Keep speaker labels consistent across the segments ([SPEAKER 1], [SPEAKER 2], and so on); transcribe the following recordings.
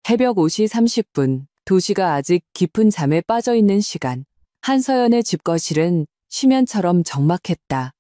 [SPEAKER 1] 새벽 5시 30분, 도시가 아직 깊은 잠에 빠져있는 시간. 한서연의 집 거실은 심연처럼 적막했다.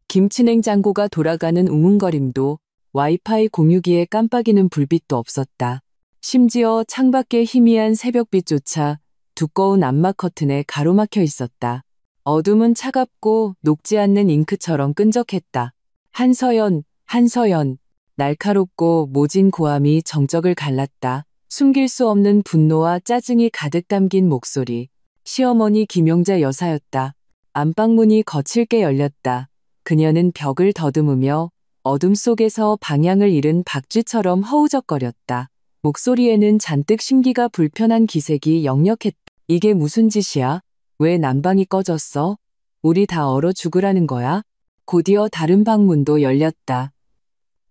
[SPEAKER 1] 김치냉장고가 돌아가는 웅웅거림도, 와이파이 공유기에 깜빡이는 불빛도 없었다. 심지어 창밖의 희미한 새벽빛조차 두꺼운 암막 커튼에 가로막혀 있었다. 어둠은 차갑고 녹지 않는 잉크처럼 끈적했다. 한서연, 한서연. 날카롭고 모진 고함이 정적을 갈랐다. 숨길 수 없는 분노와 짜증이 가득 담긴 목소리. 시어머니 김용자 여사였다. 안방문이 거칠게 열렸다. 그녀는 벽을 더듬으며 어둠 속에서 방향을 잃은 박쥐처럼 허우적거렸다. 목소리에는 잔뜩 심기가 불편한 기색이 역력했다. 이게 무슨 짓이야? 왜 난방이 꺼졌어? 우리 다 얼어 죽으라는 거야? 곧이어 다른 방문도 열렸다.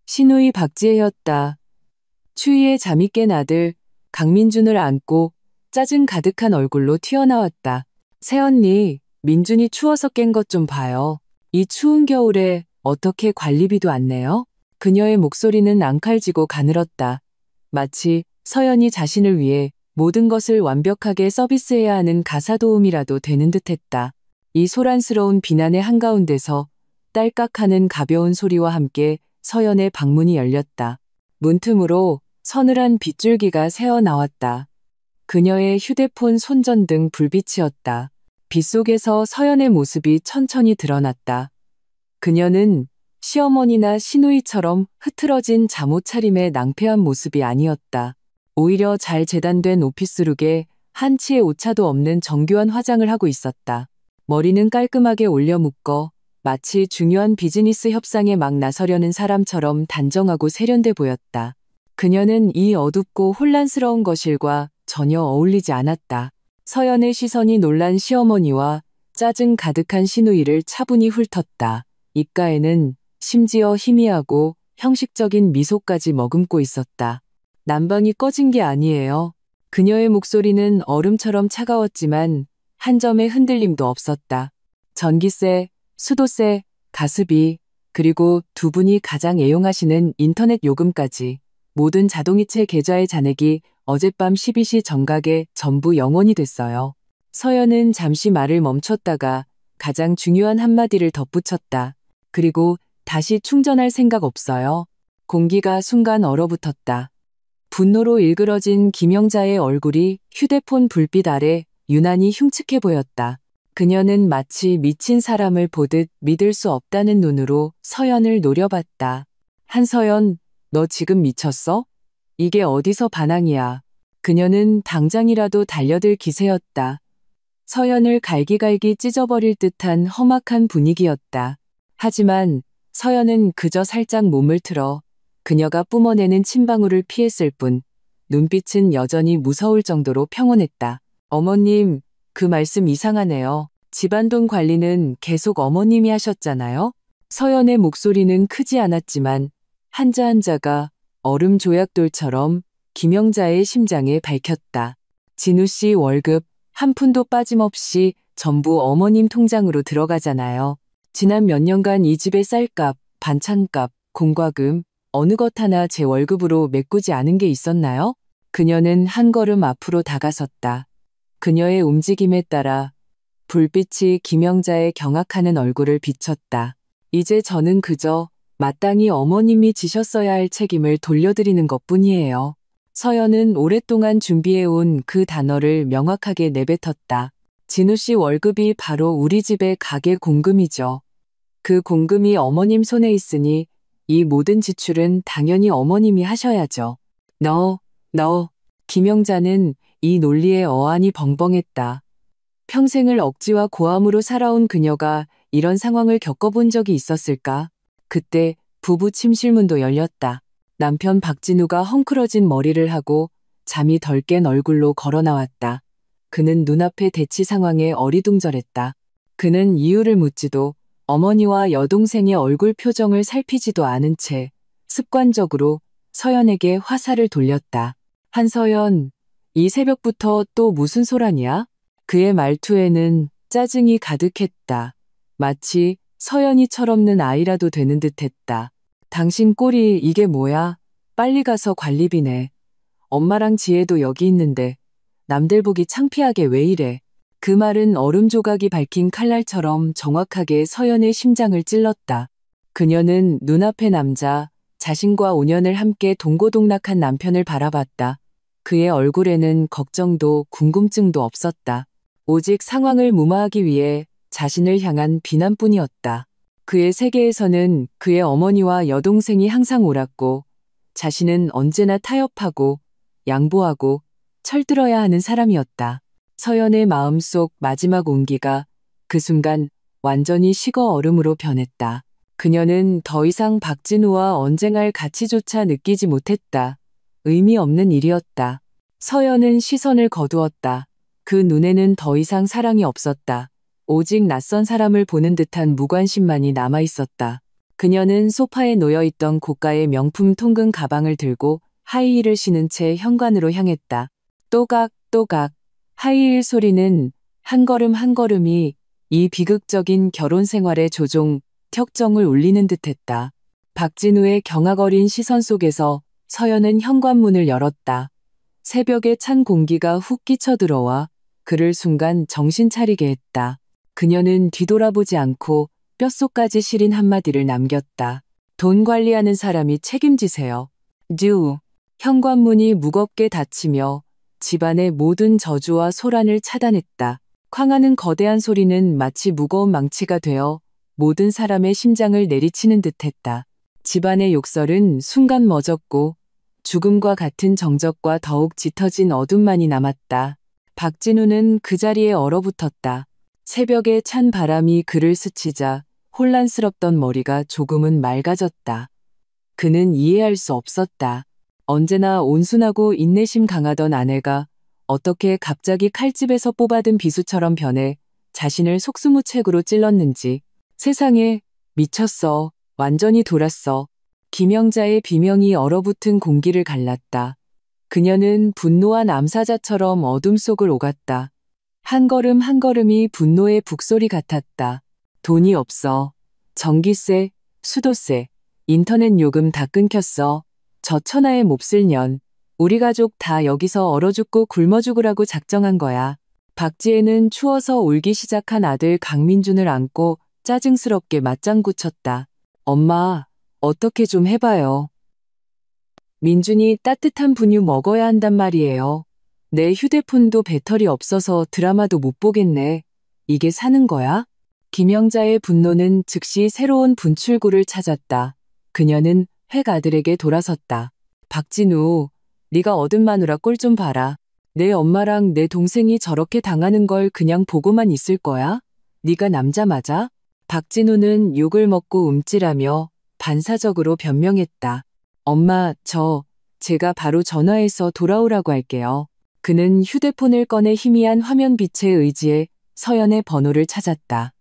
[SPEAKER 1] 시누이 박지혜였다. 추위에 잠이 깬 아들 강민준을 안고 짜증 가득한 얼굴로 튀어나왔다. 새언니, 민준이 추워서 깬 것 좀 봐요. 이 추운 겨울에 어떻게 관리비도 안 내요? 그녀의 목소리는 앙칼지고 가늘었다. 마치 서연이 자신을 위해 모든 것을 완벽하게 서비스해야 하는 가사도움이라도 되는 듯했다. 이 소란스러운 비난의 한가운데서 딸깍하는 가벼운 소리와 함께 서연의 방문이 열렸다. 문틈으로 서늘한 빗줄기가 새어나왔다. 그녀의 휴대폰 손전등 불빛이었다. 빗속에서 서연의 모습이 천천히 드러났다. 그녀는 시어머니나 시누이처럼 흐트러진 잠옷 차림의 낭패한 모습이 아니었다. 오히려 잘 재단된 오피스룩에 한치의 오차도 없는 정교한 화장을 하고 있었다. 머리는 깔끔하게 올려 묶어 마치 중요한 비즈니스 협상에 막 나서려는 사람처럼 단정하고 세련돼 보였다. 그녀는 이 어둡고 혼란스러운 거실과 전혀 어울리지 않았다. 서연의 시선이 놀란 시어머니와 짜증 가득한 시누이를 차분히 훑었다. 입가에는 심지어 희미하고 형식적인 미소까지 머금고 있었다. 난방이 꺼진 게 아니에요. 그녀의 목소리는 얼음처럼 차가웠지만 한 점의 흔들림도 없었다. 전기세, 수도세, 가스비, 그리고 두 분이 가장 애용하시는 인터넷 요금까지 모든 자동이체 계좌의 잔액이 어젯밤 12시 정각에 전부 영원이 됐어요. 서연은 잠시 말을 멈췄다가 가장 중요한 한마디를 덧붙였다. 그리고 다시 충전할 생각 없어요. 공기가 순간 얼어붙었다. 분노로 일그러진 김영자의 얼굴이 휴대폰 불빛 아래 유난히 흉측해 보였다. 그녀는 마치 미친 사람을 보듯 믿을 수 없다는 눈으로 서연을 노려봤다. 한서연, 너 지금 미쳤어? 이게 어디서 반항이야. 그녀는 당장이라도 달려들 기세였다. 서연을 갈기갈기 찢어버릴 듯한 험악한 분위기였다. 하지만 서연은 그저 살짝 몸을 틀어 그녀가 뿜어내는 침방울을 피했을 뿐 눈빛은 여전히 무서울 정도로 평온했다. 어머님, 그 말씀 이상하네요. 집안돈 관리는 계속 어머님이 하셨잖아요. 서연의 목소리는 크지 않았지만 한자 한자가 얼음 조약돌처럼 김영자의 심장에 밝혔다. 진우 씨 월급 한 푼도 빠짐없이 전부 어머님 통장으로 들어가잖아요. 지난 몇 년간 이 집의 쌀값, 반찬값, 공과금 어느 것 하나 제 월급으로 메꾸지 않은 게 있었나요? 그녀는 한 걸음 앞으로 다가섰다. 그녀의 움직임에 따라 불빛이 김영자의 경악하는 얼굴을 비췄다. 이제 저는 그저 마땅히 어머님이 지셨어야 할 책임을 돌려드리는 것뿐이에요. 서연은 오랫동안 준비해온 그 단어를 명확하게 내뱉었다. 진우 씨 월급이 바로 우리 집의 가계 공금이죠. 그 공금이 어머님 손에 있으니 이 모든 지출은 당연히 어머님이 하셔야죠. 너. 김영자는 이 논리에 어안이 벙벙했다. 평생을 억지와 고함으로 살아온 그녀가 이런 상황을 겪어본 적이 있었을까? 그때 부부 침실문도 열렸다. 남편 박진우가 헝클어진 머리를 하고 잠이 덜 깬 얼굴로 걸어 나왔다. 그는 눈앞의 대치 상황에 어리둥절했다. 그는 이유를 묻지도 어머니와 여동생의 얼굴 표정을 살피지도 않은 채 습관적으로 서연에게 화살을 돌렸다. 한서연, 이 새벽부터 또 무슨 소란이야? 그의 말투에는 짜증이 가득했다. 마치 서연이 철없는 아이라도 되는 듯했다. 당신 꼴이 이게 뭐야? 빨리 가서 관리비 내. 엄마랑 지혜도 여기 있는데 남들 보기 창피하게 왜 이래. 그 말은 얼음 조각이 밝힌 칼날처럼 정확하게 서연의 심장을 찔렀다. 그녀는 눈앞의 남자, 자신과 5년을 함께 동고동락한 남편을 바라봤다. 그의 얼굴에는 걱정도 궁금증도 없었다. 오직 상황을 무마하기 위해 자신을 향한 비난뿐이었다. 그의 세계에서는 그의 어머니와 여동생이 항상 옳았고 자신은 언제나 타협하고 양보하고 철들어야 하는 사람이었다. 서연의 마음속 마지막 온기가 그 순간 완전히 식어 얼음으로 변했다. 그녀는 더 이상 박진우와 언쟁할 가치조차 느끼지 못했다. 의미 없는 일이었다. 서연은 시선을 거두었다. 그 눈에는 더 이상 사랑이 없었다. 오직 낯선 사람을 보는 듯한 무관심만이 남아있었다. 그녀는 소파에 놓여있던 고가의 명품 통근 가방을 들고 하이힐을 신은 채 현관으로 향했다. 또각또각 하이힐 소리는 한 걸음 한 걸음이 이 비극적인 결혼 생활의 조종 격정을 울리는 듯했다. 박진우의 경악어린 시선 속에서 서연은 현관문을 열었다. 새벽에 찬 공기가 훅 끼쳐 들어와 그를 순간 정신 차리게 했다. 그녀는 뒤돌아보지 않고 뼛속까지 시린 한마디를 남겼다. 돈 관리하는 사람이 책임지세요. 듀. 현관문이 무겁게 닫히며 집안의 모든 저주와 소란을 차단했다. 쾅하는 거대한 소리는 마치 무거운 망치가 되어 모든 사람의 심장을 내리치는 듯했다. 집안의 욕설은 순간 멎었고 죽음과 같은 정적과 더욱 짙어진 어둠만이 남았다. 박진우는 그 자리에 얼어붙었다. 새벽에 찬 바람이 그를 스치자 혼란스럽던 머리가 조금은 맑아졌다. 그는 이해할 수 없었다. 언제나 온순하고 인내심 강하던 아내가 어떻게 갑자기 칼집에서 뽑아든 비수처럼 변해 자신을 속수무책으로 찔렀는지. 세상에, 미쳤어. 완전히 돌았어. 김영자의 비명이 얼어붙은 공기를 갈랐다. 그녀는 분노한 암사자처럼 어둠 속을 오갔다. 한 걸음 한 걸음이 분노의 북소리 같았다. 돈이 없어. 전기세, 수도세, 인터넷 요금 다 끊겼어. 저 천하의 몹쓸 년. 우리 가족 다 여기서 얼어 죽고 굶어 죽으라고 작정한 거야. 박지혜는 추워서 울기 시작한 아들 강민준을 안고 짜증스럽게 맞장구 쳤다. 엄마, 어떻게 좀 해봐요. 민준이 따뜻한 분유 먹어야 한단 말이에요. 내 휴대폰도 배터리 없어서 드라마도 못 보겠네. 이게 사는 거야? 김영자의 분노는 즉시 새로운 분출구를 찾았다. 그녀는 획 아들에게 돌아섰다. 박진우, 네가 얻은 마누라 꼴 좀 봐라. 내 엄마랑 내 동생이 저렇게 당하는 걸 그냥 보고만 있을 거야? 네가 남자 맞아? 박진우는 욕을 먹고 움찔하며 반사적으로 변명했다. 엄마, 제가 바로 전화해서 돌아오라고 할게요. 그는 휴대폰을 꺼내 희미한 화면빛에 의지해 서연의 번호를 찾았다.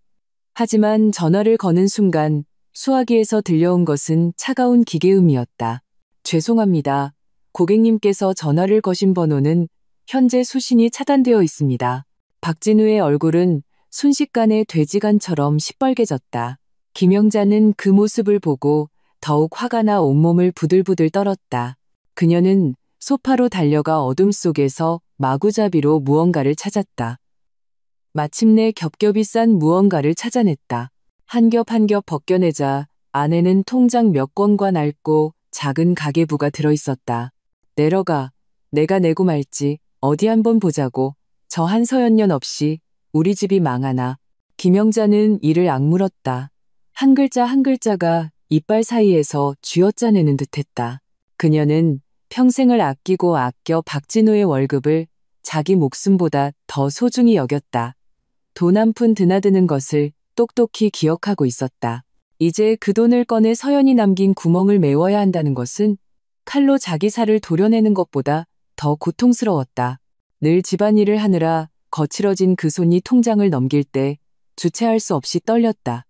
[SPEAKER 1] 하지만 전화를 거는 순간 수화기에서 들려온 것은 차가운 기계음이었다. 죄송합니다. 고객님께서 전화를 거신 번호는 현재 수신이 차단되어 있습니다. 박진우의 얼굴은 순식간에 돼지간처럼 시뻘개졌다. 김영자는 그 모습을 보고 더욱 화가 나 온몸을 부들부들 떨었다. 그녀는 소파로 달려가 어둠 속에서 마구잡이로 무언가를 찾았다. 마침내 겹겹이 싼 무언가를 찾아냈다. 한 겹 한 겹 벗겨내자 안에는 통장 몇 권과 낡고 작은 가계부가 들어있었다. 내려가. 내가 내고 말지. 어디 한번 보자고. 저 한서연년 없이 우리 집이 망하나. 김영자는 이를 악물었다. 한 글자 한 글자가 이빨 사이에서 쥐어짜내는 듯했다. 그녀는 평생을 아끼고 아껴 박진우의 월급을 자기 목숨보다 더 소중히 여겼다. 돈 한 푼 드나드는 것을 똑똑히 기억하고 있었다. 이제 그 돈을 꺼내 서연이 남긴 구멍을 메워야 한다는 것은 칼로 자기 살을 도려내는 것보다 더 고통스러웠다. 늘 집안일을 하느라 거칠어진 그 손이 통장을 넘길 때 주체할 수 없이 떨렸다.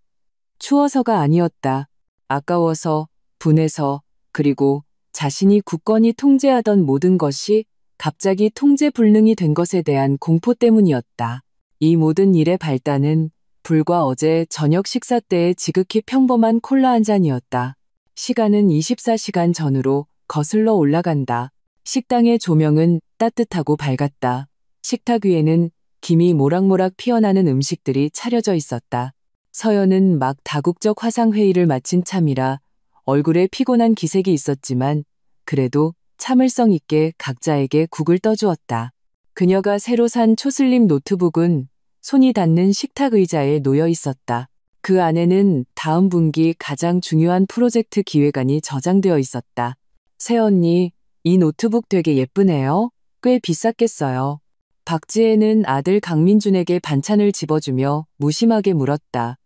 [SPEAKER 1] 추워서가 아니었다. 아까워서, 분해서, 그리고 자신이 굳건히 통제하던 모든 것이 갑자기 통제 불능이 된 것에 대한 공포 때문이었다. 이 모든 일의 발단은 불과 어제 저녁 식사 때의 지극히 평범한 콜라 한 잔이었다. 시간은 24시간 전으로 거슬러 올라간다. 식당의 조명은 따뜻하고 밝았다. 식탁 위에는 김이 모락모락 피어나는 음식들이 차려져 있었다. 서연은 막 다국적 화상회의를 마친 참이라 얼굴에 피곤한 기색이 있었지만 그래도 참을성 있게 각자에게 국을 떠주었다. 그녀가 새로 산 초슬림 노트북은 손이 닿는 식탁 의자에 놓여 있었다. 그 안에는 다음 분기 가장 중요한 프로젝트 기획안이 저장되어 있었다. 새언니, 이 노트북 되게 예쁘네요. 꽤 비쌌겠어요. 박지혜는 아들 강민준에게 반찬을 집어주며 무심하게 물었다.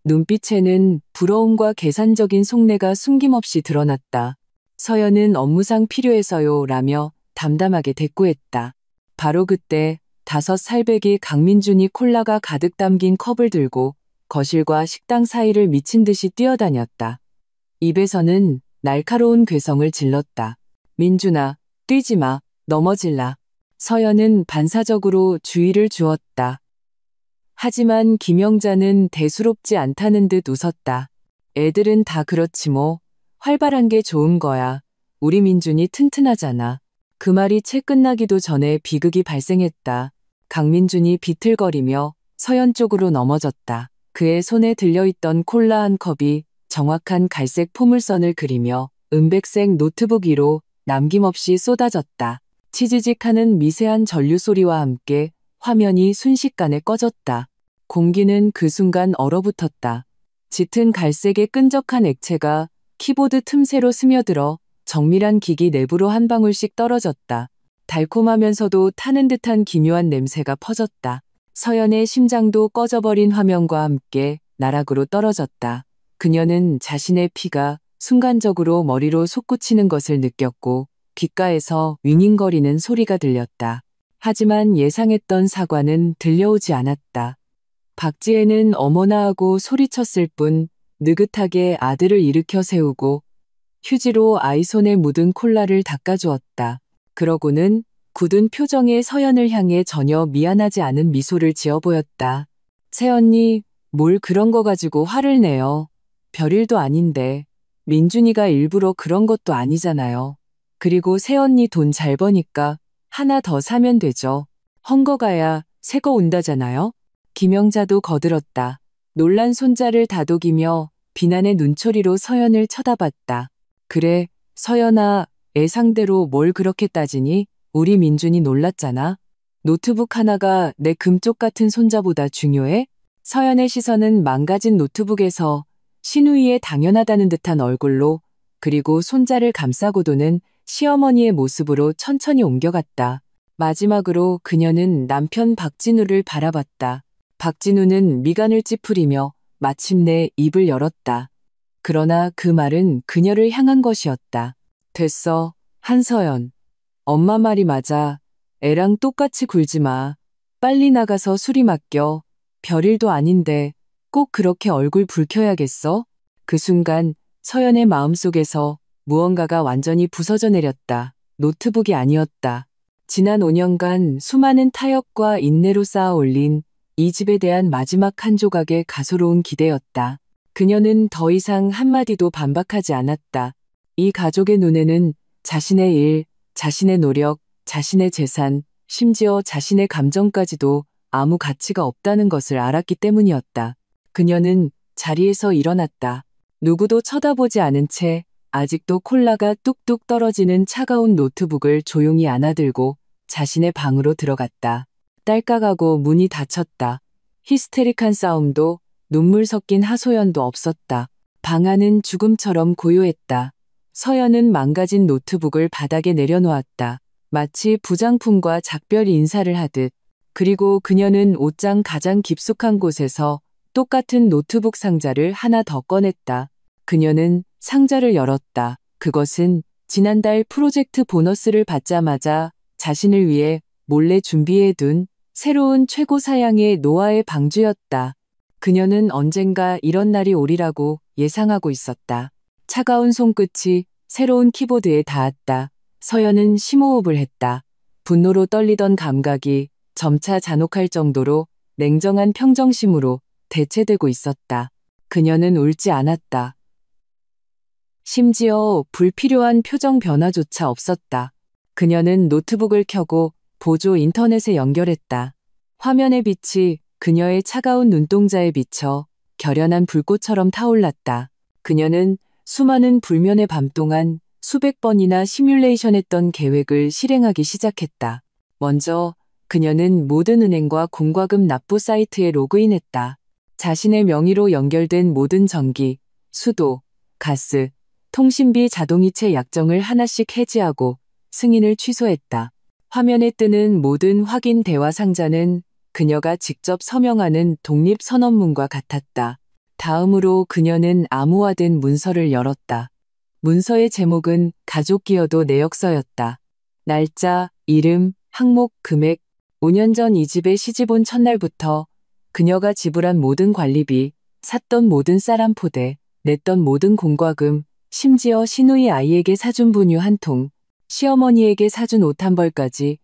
[SPEAKER 1] 눈빛에는 부러움과 계산적인 속내가 숨김없이 드러났다. 서연은 업무상 필요해서요 라며 담담하게 대꾸했다. 바로 그때 5살배기 강민준이 콜라가 가득 담긴 컵을 들고 거실과 식당 사이를 미친 듯이 뛰어다녔다. 입에서는 날카로운 괴성을 질렀다. 민준아, 뛰지 마, 넘어질라. 서연은 반사적으로 주의를 주었다. 하지만 김영자는 대수롭지 않다는 듯 웃었다. 애들은 다 그렇지 뭐. 활발한 게 좋은 거야. 우리 민준이 튼튼하잖아. 그 말이 채 끝나기도 전에 비극이 발생했다. 강민준이 비틀거리며 서연 쪽으로 넘어졌다. 그의 손에 들려있던 콜라 한 컵이 정확한 갈색 포물선을 그리며 은백색 노트북 위로 남김없이 쏟아졌다. 치지직하는 미세한 전류 소리와 함께 화면이 순식간에 꺼졌다. 공기는 그 순간 얼어붙었다. 짙은 갈색의 끈적한 액체가 키보드 틈새로 스며들어 정밀한 기기 내부로 한 방울씩 떨어졌다. 달콤하면서도 타는 듯한 기묘한 냄새가 퍼졌다. 서연의 심장도 꺼져버린 화면과 함께 나락으로 떨어졌다. 그녀는 자신의 피가 순간적으로 머리로 솟구치는 것을 느꼈고 귓가에서 윙윙거리는 소리가 들렸다. 하지만 예상했던 사과는 들려오지 않았다. 박지혜는 어머나 하고 소리쳤을 뿐 느긋하게 아들을 일으켜 세우고 휴지로 아이 손에 묻은 콜라를 닦아주었다. 그러고는 굳은 표정의 서연을 향해 전혀 미안하지 않은 미소를 지어 보였다. 새언니, 뭘 그런 거 가지고 화를 내요. 별일도 아닌데. 민준이가 일부러 그런 것도 아니잖아요. 그리고 새언니 돈 잘 버니까 하나 더 사면 되죠. 헝거 가야 새 거 온다잖아요. 김영자도 거들었다. 놀란 손자를 다독이며 비난의 눈초리로 서연을 쳐다봤다. 그래, 서연아, 애 상대로 뭘 그렇게 따지니? 우리 민준이 놀랐잖아. 노트북 하나가 내 금쪽 같은 손자보다 중요해? 서연의 시선은 망가진 노트북에서 신우이의 당연하다는 듯한 얼굴로 그리고 손자를 감싸고 도는 시어머니의 모습으로 천천히 옮겨갔다. 마지막으로 그녀는 남편 박진우를 바라봤다. 박진우는 미간을 찌푸리며 마침내 입을 열었다. 그러나 그 말은 그녀를 향한 것이었다. 됐어, 한서연. 엄마 말이 맞아. 애랑 똑같이 굴지 마. 빨리 나가서 수리 맡겨. 별일도 아닌데 꼭 그렇게 얼굴 붉혀야겠어? 그 순간 서연의 마음속에서 무언가가 완전히 부서져 내렸다. 노트북이 아니었다. 지난 5년간 수많은 타협과 인내로 쌓아 올린 이 집에 대한 마지막 한 조각의 가소로운 기대였다. 그녀는 더 이상 한마디도 반박하지 않았다. 이 가족의 눈에는 자신의 일, 자신의 노력, 자신의 재산, 심지어 자신의 감정까지도 아무 가치가 없다는 것을 알았기 때문이었다. 그녀는 자리에서 일어났다. 누구도 쳐다보지 않은 채 아직도 콜라가 뚝뚝 떨어지는 차가운 노트북을 조용히 안아들고 자신의 방으로 들어갔다. 딸깍하고 문이 닫혔다. 히스테릭한 싸움도 눈물 섞인 하소연도 없었다. 방 안은 죽음처럼 고요했다. 서연은 망가진 노트북을 바닥에 내려놓았다. 마치 부장품과 작별 인사를 하듯. 그리고 그녀는 옷장 가장 깊숙한 곳에서 똑같은 노트북 상자를 하나 더 꺼냈다. 그녀는 상자를 열었다. 그것은 지난달 프로젝트 보너스를 받자마자 자신을 위해 몰래 준비해둔 새로운 최고 사양의 노아의 방주였다. 그녀는 언젠가 이런 날이 오리라고 예상하고 있었다. 차가운 손끝이 새로운 키보드에 닿았다. 서연은 심호흡을 했다. 분노로 떨리던 감각이 점차 잔혹할 정도로 냉정한 평정심으로 대체되고 있었다. 그녀는 울지 않았다. 심지어 불필요한 표정 변화조차 없었다. 그녀는 노트북을 켜고 보조 인터넷에 연결했다. 화면의 빛이 그녀의 차가운 눈동자에 비쳐 결연한 불꽃처럼 타올랐다. 그녀는 수많은 불면의 밤 동안 수백 번이나 시뮬레이션했던 계획을 실행하기 시작했다. 먼저 그녀는 모든 은행과 공과금 납부 사이트에 로그인했다. 자신의 명의로 연결된 모든 전기, 수도, 가스, 통신비 자동이체 약정을 하나씩 해지하고 승인을 취소했다. 화면에 뜨는 모든 확인 대화 상자는 그녀가 직접 서명하는 독립선언문과 같았다. 다음으로 그녀는 암호화된 문서를 열었다. 문서의 제목은 가족 기여도 내역서였다. 날짜, 이름, 항목, 금액, 5년 전 이 집에 시집온 첫날부터 그녀가 지불한 모든 관리비, 샀던 모든 쌀 한 포대, 냈던 모든 공과금, 심지어 시누이 아이에게 사준 분유 한 통, 시어머니에게 사준 옷 한 벌까지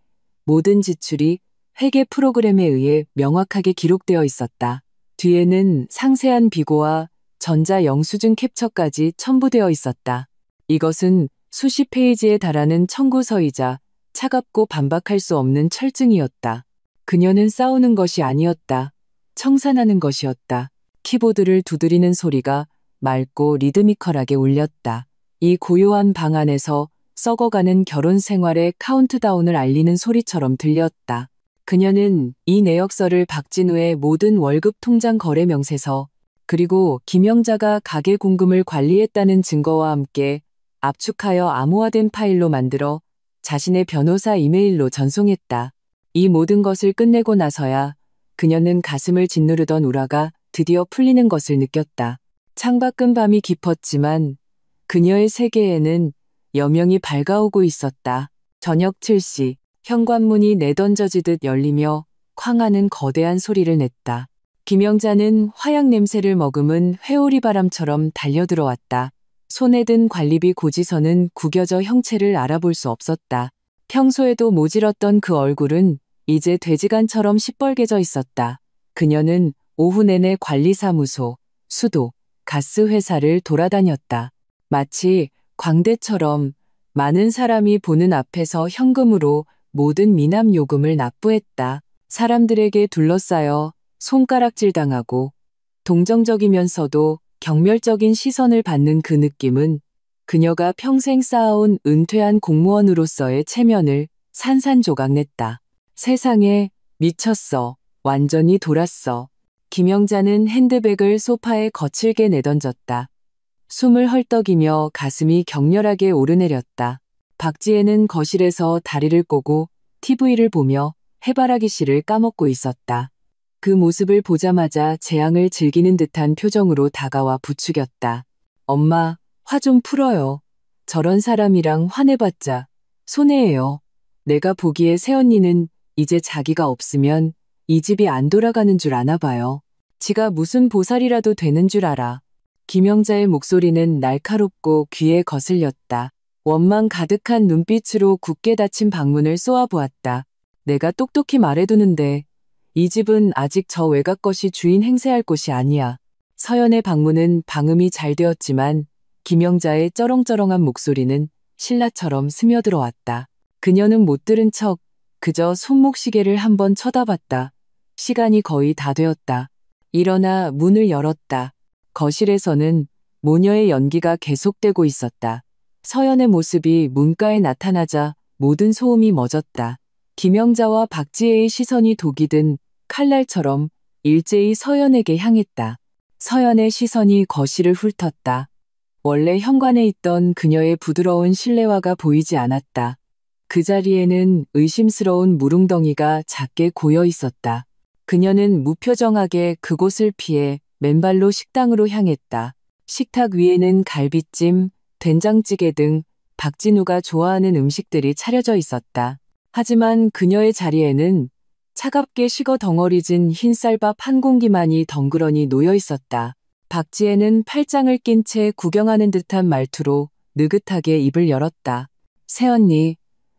[SPEAKER 1] 모든 지출이 회계 프로그램에 의해 명확하게 기록되어 있었다. 뒤에는 상세한 비고와 전자 영수증 캡처까지 첨부되어 있었다. 이것은 수십 페이지에 달하는 청구서이자 차갑고 반박할 수 없는 철증이었다. 그녀는 싸우는 것이 아니었다. 청산하는 것이었다. 키보드를 두드리는 소리가 맑고 리드미컬하게 울렸다. 이 고요한 방 안에서 썩어가는 결혼 생활의 카운트다운을 알리는 소리처럼 들렸다. 그녀는 이 내역서를 박진우의 모든 월급 통장 거래 명세서, 그리고 김영자가 가계 공금을 관리했다는 증거와 함께 압축하여 암호화된 파일로 만들어 자신의 변호사 이메일로 전송했다. 이 모든 것을 끝내고 나서야 그녀는 가슴을 짓누르던 우라가 드디어 풀리는 것을 느꼈다. 창밖은 밤이 깊었지만 그녀의 세계에는 여명이 밝아오고 있었다. 저녁 7시, 현관문이 내던져지듯 열리며 쾅하는 거대한 소리를 냈다. 김영자는 화약 냄새를 머금은 회오리 바람처럼 달려들어왔다. 손에 든 관리비 고지서는 구겨져 형체를 알아볼 수 없었다. 평소에도 모질었던 그 얼굴은 이제 돼지간처럼 시뻘개져 있었다. 그녀는 오후 내내 관리사무소, 수도, 가스 회사를 돌아다녔다. 마치 광대처럼 많은 사람이 보는 앞에서 현금으로 모든 미납 요금을 납부했다. 사람들에게 둘러싸여 손가락질 당하고 동정적이면서도 경멸적인 시선을 받는 그 느낌은 그녀가 평생 쌓아온 은퇴한 공무원으로서의 체면을 산산조각냈다. 세상에 미쳤어. 완전히 돌았어. 김영자는 핸드백을 소파에 거칠게 내던졌다. 숨을 헐떡이며 가슴이 격렬하게 오르내렸다. 박지혜는 거실에서 다리를 꼬고 TV를 보며 해바라기 씨를 까먹고 있었다. 그 모습을 보자마자 재앙을 즐기는 듯한 표정으로 다가와 부추겼다. 엄마, 화 좀 풀어요. 저런 사람이랑 화내봤자 손해예요. 내가 보기에 새언니는 이제 자기가 없으면 이 집이 안 돌아가는 줄 아나 봐요. 지가 무슨 보살이라도 되는 줄 알아. 김영자의 목소리는 날카롭고 귀에 거슬렸다. 원망 가득한 눈빛으로 굳게 닫힌 방문을 쏘아보았다. 내가 똑똑히 말해두는데 이 집은 아직 저 외갓 것이 주인 행세할 곳이 아니야. 서연의 방문은 방음이 잘 되었지만 김영자의 쩌렁쩌렁한 목소리는 신라처럼 스며들어왔다. 그녀는 못 들은 척 그저 손목시계를 한번 쳐다봤다. 시간이 거의 다 되었다. 일어나 문을 열었다. 거실에서는 모녀의 연기가 계속되고 있었다. 서연의 모습이 문가에 나타나자 모든 소음이 멎었다. 김영자와 박지혜의 시선이 독이 든 칼날처럼 일제히 서연에게 향했다. 서연의 시선이 거실을 훑었다. 원래 현관에 있던 그녀의 부드러운 실내화가 보이지 않았다. 그 자리에는 의심스러운 무릉덩이가 작게 고여 있었다. 그녀는 무표정하게 그곳을 피해 맨발로 식당으로 향했다. 식탁 위에는 갈비찜, 된장찌개 등 박진우가 좋아하는 음식들이 차려져 있었다. 하지만 그녀의 자리에는 차갑게 식어 덩어리진 흰쌀밥 한 공기만이 덩그러니 놓여 있었다. 박지혜는 팔짱을 낀 채 구경하는 듯한 말투로 느긋하게 입을 열었다. 새언니,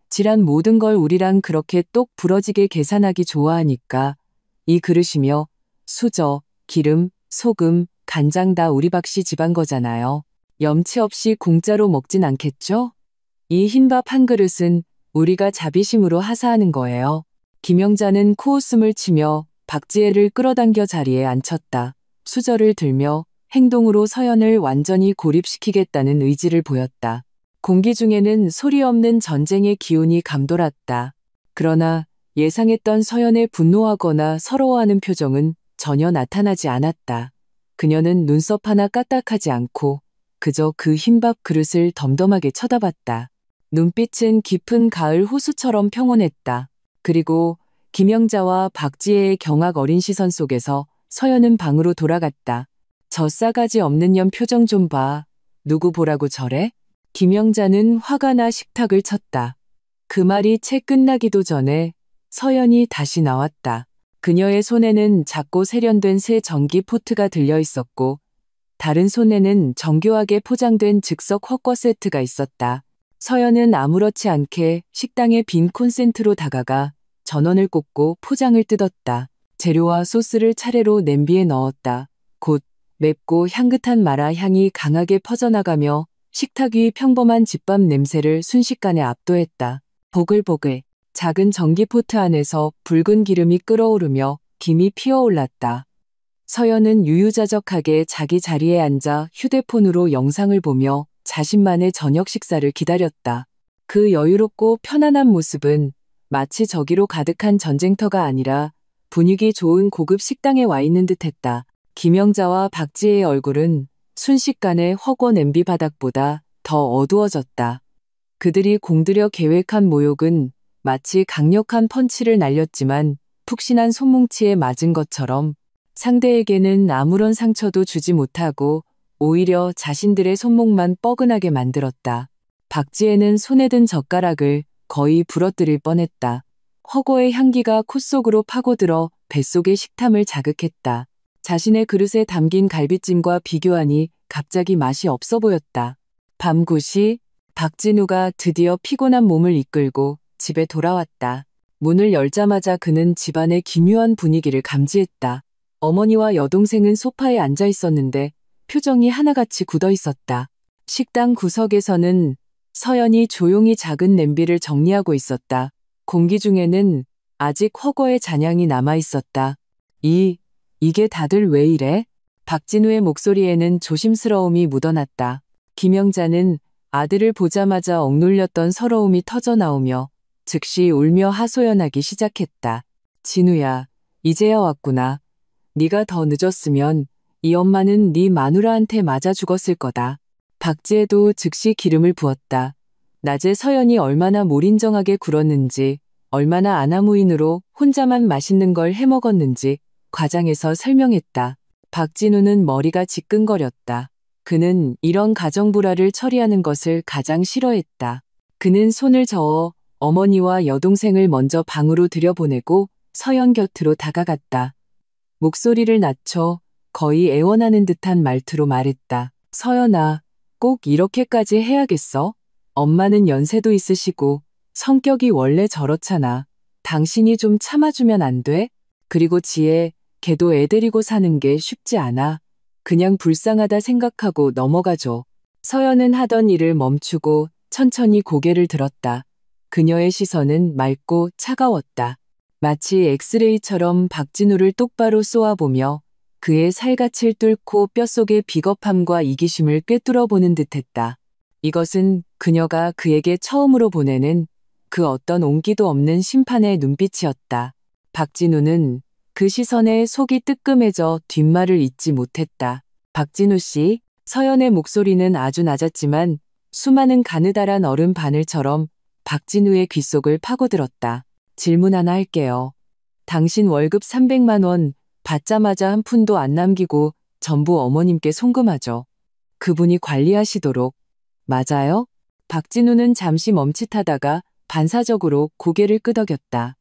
[SPEAKER 1] 지란 모든 걸 우리랑 그렇게 똑 부러지게 계산하기 좋아하니까 이 그릇이며 수저, 기름, 소금, 간장 다 우리 박씨 집안 거잖아요. 염치 없이 공짜로 먹진 않겠죠? 이 흰밥 한 그릇은 우리가 자비심으로 하사하는 거예요. 김영자는 코웃음을 치며 박지혜를 끌어당겨 자리에 앉혔다. 수저를 들며 행동으로 서연을 완전히 고립시키겠다는 의지를 보였다. 공기 중에는 소리 없는 전쟁의 기운이 감돌았다. 그러나 예상했던 서연의 분노하거나 서러워하는 표정은 전혀 나타나지 않았다. 그녀는 눈썹 하나 까딱하지 않고 그저 그 흰밥 그릇을 덤덤하게 쳐다봤다. 눈빛은 깊은 가을 호수처럼 평온했다. 그리고 김영자와 박지혜의 경악 어린 시선 속에서 서연은 방으로 돌아갔다. 저 싸가지 없는 년 표정 좀 봐. 누구 보라고 저래? 김영자는 화가 나 식탁을 쳤다. 그 말이 채 끝나기도 전에 서연이 다시 나왔다. 그녀의 손에는 작고 세련된 새 전기 포트가 들려 있었고 다른 손에는 정교하게 포장된 즉석 헛거 세트가 있었다. 서연은 아무렇지 않게 식당의 빈 콘센트로 다가가 전원을 꽂고 포장을 뜯었다. 재료와 소스를 차례로 냄비에 넣었다. 곧 맵고 향긋한 마라 향이 강하게 퍼져나가며 식탁 위 평범한 집밥 냄새를 순식간에 압도했다. 보글보글 작은 전기포트 안에서 붉은 기름이 끓어오르며 김이 피어올랐다. 서연은 유유자적하게 자기 자리에 앉아 휴대폰으로 영상을 보며 자신만의 저녁 식사를 기다렸다. 그 여유롭고 편안한 모습은 마치 저기로 가득한 전쟁터가 아니라 분위기 좋은 고급 식당에 와 있는 듯했다. 김영자와 박지혜의 얼굴은 순식간에 허거 냄비 바닥보다 더 어두워졌다. 그들이 공들여 계획한 모욕은 마치 강력한 펀치를 날렸지만 푹신한 손뭉치에 맞은 것처럼 상대에게는 아무런 상처도 주지 못하고 오히려 자신들의 손목만 뻐근하게 만들었다. 박지혜는 손에 든 젓가락을 거의 부러뜨릴 뻔했다. 허거의 향기가 콧 속으로 파고들어 뱃속의 식탐을 자극했다. 자신의 그릇에 담긴 갈비찜과 비교하니 갑자기 맛이 없어 보였다. 밤 9시 박진우가 드디어 피곤한 몸을 이끌고 집에 돌아왔다. 문을 열자마자 그는 집안의 기묘한 분위기를 감지했다. 어머니와 여동생은 소파에 앉아 있었는데 표정이 하나같이 굳어 있었다. 식당 구석에서는 서연이 조용히 작은 냄비를 정리하고 있었다. 공기 중에는 아직 허거의 잔향이 남아 있었다. 이게 다들 왜 이래? 박진우의 목소리에는 조심스러움이 묻어났다. 김영자는 아들을 보자마자 억눌렸던 서러움이 터져나오며 즉시 울며 하소연하기 시작했다. 진우야, 이제야 왔구나. 네가 더 늦었으면 이 엄마는 네 마누라한테 맞아 죽었을 거다. 박지혜도 즉시 기름을 부었다. 낮에 서연이 얼마나 몰인정하게 굴었는지, 얼마나 아나무인으로 혼자만 맛있는 걸 해먹었는지 과장해서 설명했다. 박진우는 머리가 지끈거렸다. 그는 이런 가정불화를 처리하는 것을 가장 싫어했다. 그는 손을 저어 어머니와 여동생을 먼저 방으로 들여보내고 서연 곁으로 다가갔다. 목소리를 낮춰 거의 애원하는 듯한 말투로 말했다. 서연아, 꼭 이렇게까지 해야겠어? 엄마는 연세도 있으시고 성격이 원래 저렇잖아. 당신이 좀 참아주면 안 돼? 그리고 지혜, 걔도 애 데리고 사는 게 쉽지 않아. 그냥 불쌍하다 생각하고 넘어가줘. 서연은 하던 일을 멈추고 천천히 고개를 들었다. 그녀의 시선은 맑고 차가웠다. 마치 엑스레이처럼 박진우를 똑바로 쏘아보며 그의 살갗을 뚫고 뼛속의 비겁함과 이기심을 꿰뚫어보는 듯했다. 이것은 그녀가 그에게 처음으로 보내는 그 어떤 온기도 없는 심판의 눈빛이었다. 박진우는 그 시선에 속이 뜨끔해져 뒷말을 잇지 못했다. 박진우 씨, 서연의 목소리는 아주 낮았지만 수많은 가느다란 얼음 바늘처럼 박진우의 귓속을 파고들었다. 질문 하나 할게요. 당신 월급 300만 원 받자마자 한 푼도 안 남기고 전부 어머님께 송금하죠. 그분이 관리하시도록. 맞아요? 박진우는 잠시 멈칫하다가 반사적으로 고개를 끄덕였다.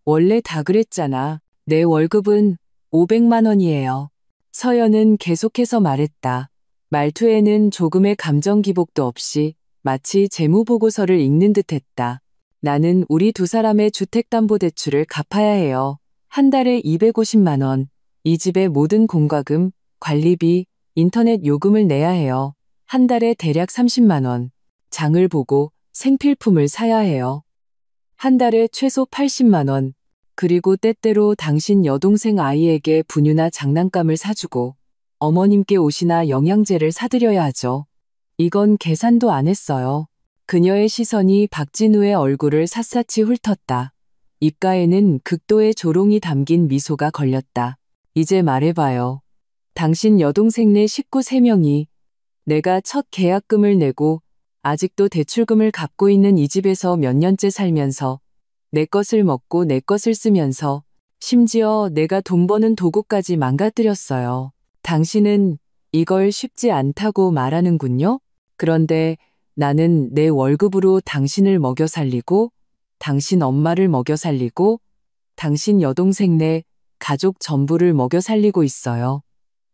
[SPEAKER 1] 원래 다 그랬잖아. 내 월급은 500만 원이에요. 서연은 계속해서 말했다. 말투에는 조금의 감정 기복도 없이 마치 재무보고서를 읽는 듯했다. 나는 우리 두 사람의 주택담보대출을 갚아야 해요. 한 달에 250만 원. 이 집의 모든 공과금, 관리비, 인터넷 요금을 내야 해요. 한 달에 대략 30만 원. 장을 보고 생필품을 사야 해요. 한 달에 최소 80만 원. 그리고 때때로 당신 여동생 아이에게 분유나 장난감을 사주고 어머님께 옷이나 영양제를 사드려야 하죠. 이건 계산도 안 했어요. 그녀의 시선이 박진우의 얼굴을 샅샅이 훑었다. 입가에는 극도의 조롱이 담긴 미소가 걸렸다. 이제 말해봐요. 당신 여동생네 식구 3명이 내가 첫 계약금을 내고 아직도 대출금을 갚고 있는 이 집에서 몇 년째 살면서 내 것을 먹고 내 것을 쓰면서 심지어 내가 돈 버는 도구까지 망가뜨렸어요. 당신은 이걸 쉽지 않다고 말하는군요. 그런데 나는 내 월급으로 당신을 먹여 살리고 당신 엄마를 먹여 살리고 당신 여동생네 가족 전부를 먹여 살리고 있어요.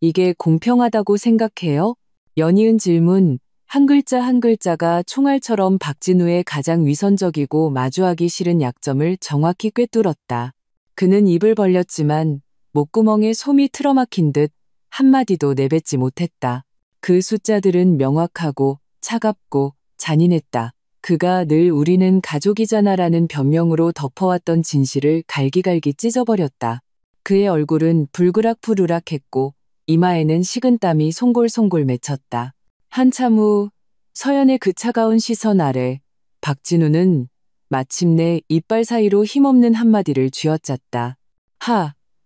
[SPEAKER 1] 이게 공평하다고 생각해요? 연이은 질문, 한 글자 한 글자가 총알처럼 박진우의 가장 위선적이고 마주하기 싫은 약점을 정확히 꿰뚫었다. 그는 입을 벌렸지만 목구멍에 솜이 틀어막힌 듯 한마디도 내뱉지 못했다. 그 숫자들은 명확하고 차갑고 잔인했다. 그가 늘 우리는 가족이잖아라는 변명으로 덮어왔던 진실을 갈기갈기 찢어버렸다. 그의 얼굴은 불그락푸르락했고 이마에는 식은땀이 송골송골 맺혔다. 한참 후 서연의 그 차가운 시선 아래 박진우는 마침내 이빨 사이로 힘없는 한마디를 쥐어짰다.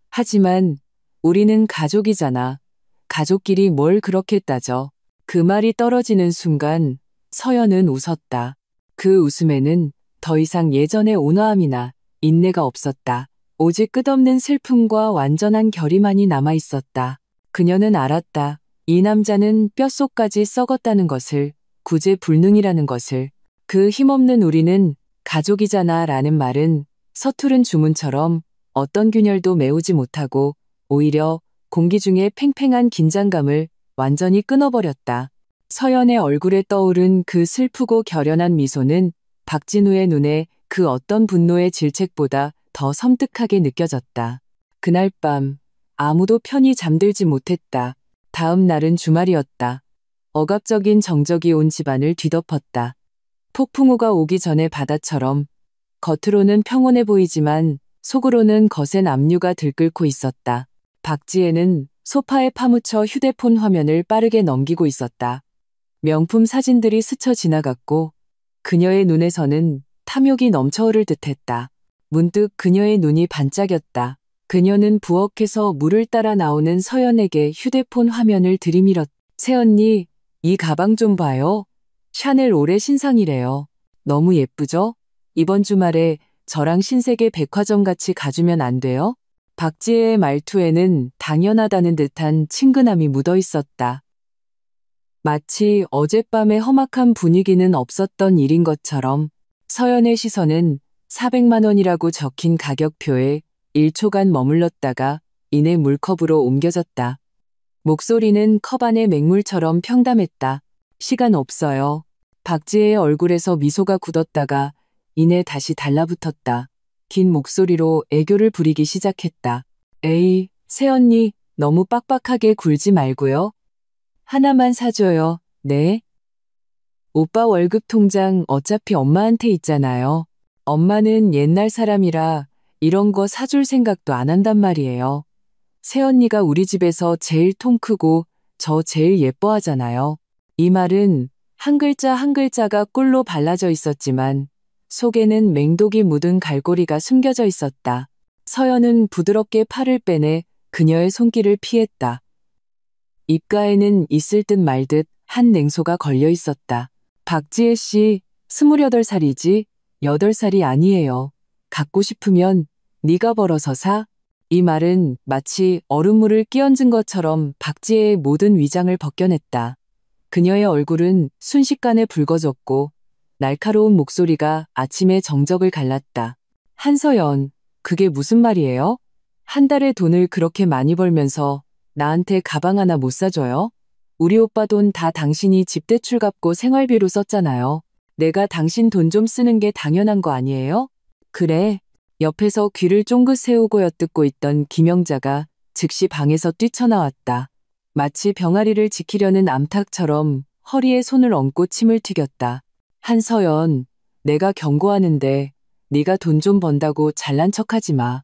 [SPEAKER 1] 하지만 우리는 가족이잖아. 가족끼리 뭘 그렇게 따져. 그 말이 떨어지는 순간 서연은 웃었다. 그 웃음에는 더 이상 예전의 온화함이나 인내가 없었다. 오직 끝없는 슬픔과 완전한 결의만이 남아있었다. 그녀는 알았다. 이 남자는 뼛속까지 썩었다는 것을, 구제불능이라는 것을. 그 힘없는 우리는 가족이잖아 라는 말은 서투른 주문처럼 어떤 균열도 메우지 못하고 오히려 공기 중에 팽팽한 긴장감을 완전히 끊어버렸다. 서연의 얼굴에 떠오른 그 슬프고 결연한 미소는 박진우의 눈에 그 어떤 분노의 질책보다 더 섬뜩하게 느껴졌다. 그날 밤 아무도 편히 잠들지 못했다. 다음 날은 주말이었다. 억압적인 정적이 온 집안을 뒤덮었다. 폭풍우가 오기 전의 바다처럼 겉으로는 평온해 보이지만 속으로는 거센 압류가 들끓고 있었다. 박지혜는 소파에 파묻혀 휴대폰 화면을 빠르게 넘기고 있었다. 명품 사진들이 스쳐 지나갔고 그녀의 눈에서는 탐욕이 넘쳐흐를 듯했다. 문득 그녀의 눈이 반짝였다. 그녀는 부엌에서 물을 따라 나오는 서연에게 휴대폰 화면을 들이밀었다. 새언니, 이 가방 좀 봐요. 샤넬 올해 신상이래요. 너무 예쁘죠? 이번 주말에 저랑 신세계 백화점 같이 가주면 안 돼요? 박지혜의 말투에는 당연하다는 듯한 친근함이 묻어 있었다. 마치 어젯밤의 험악한 분위기는 없었던 일인 것처럼 서연의 시선은 400만 원이라고 적힌 가격표에 1초간 머물렀다가 이내 물컵으로 옮겨졌다. 목소리는 컵 안의 맹물처럼 평담했다. 시간 없어요. 박지혜의 얼굴에서 미소가 굳었다가 이내 다시 달라붙었다. 긴 목소리로 애교를 부리기 시작했다. 에이, 새언니, 너무 빡빡하게 굴지 말고요. 하나만 사줘요. 네? 오빠 월급 통장 어차피 엄마한테 있잖아요. 엄마는 옛날 사람이라 이런 거 사줄 생각도 안 한단 말이에요. 새언니가 우리 집에서 제일 통 크고 저 제일 예뻐하잖아요. 이 말은 한 글자 한 글자가 꿀로 발라져 있었지만 속에는 맹독이 묻은 갈고리가 숨겨져 있었다. 서연은 부드럽게 팔을 빼내 그녀의 손길을 피했다. 입가에는 있을 듯 말 듯 한 냉소가 걸려 있었다. 박지혜 씨, 28살이지 8살이 아니에요. 갖고 싶으면 네가 벌어서 사. 이 말은 마치 얼음물을 끼얹은 것처럼 박지혜의 모든 위장을 벗겨냈다. 그녀의 얼굴은 순식간에 붉어졌고 날카로운 목소리가 아침의 정적을 갈랐다. 한서연, 그게 무슨 말이에요? 한 달에 돈을 그렇게 많이 벌면서 나한테 가방 하나 못 사줘요? 우리 오빠 돈 다 당신이 집 대출 갚고 생활비로 썼잖아요. 내가 당신 돈 좀 쓰는 게 당연한 거 아니에요? 그래. 옆에서 귀를 쫑긋 세우고 엿듣고 있던 김영자가 즉시 방에서 뛰쳐나왔다. 마치 병아리를 지키려는 암탉처럼 허리에 손을 얹고 침을 튀겼다. 한서연, 내가 경고하는데 네가 돈 좀 번다고 잘난 척하지 마.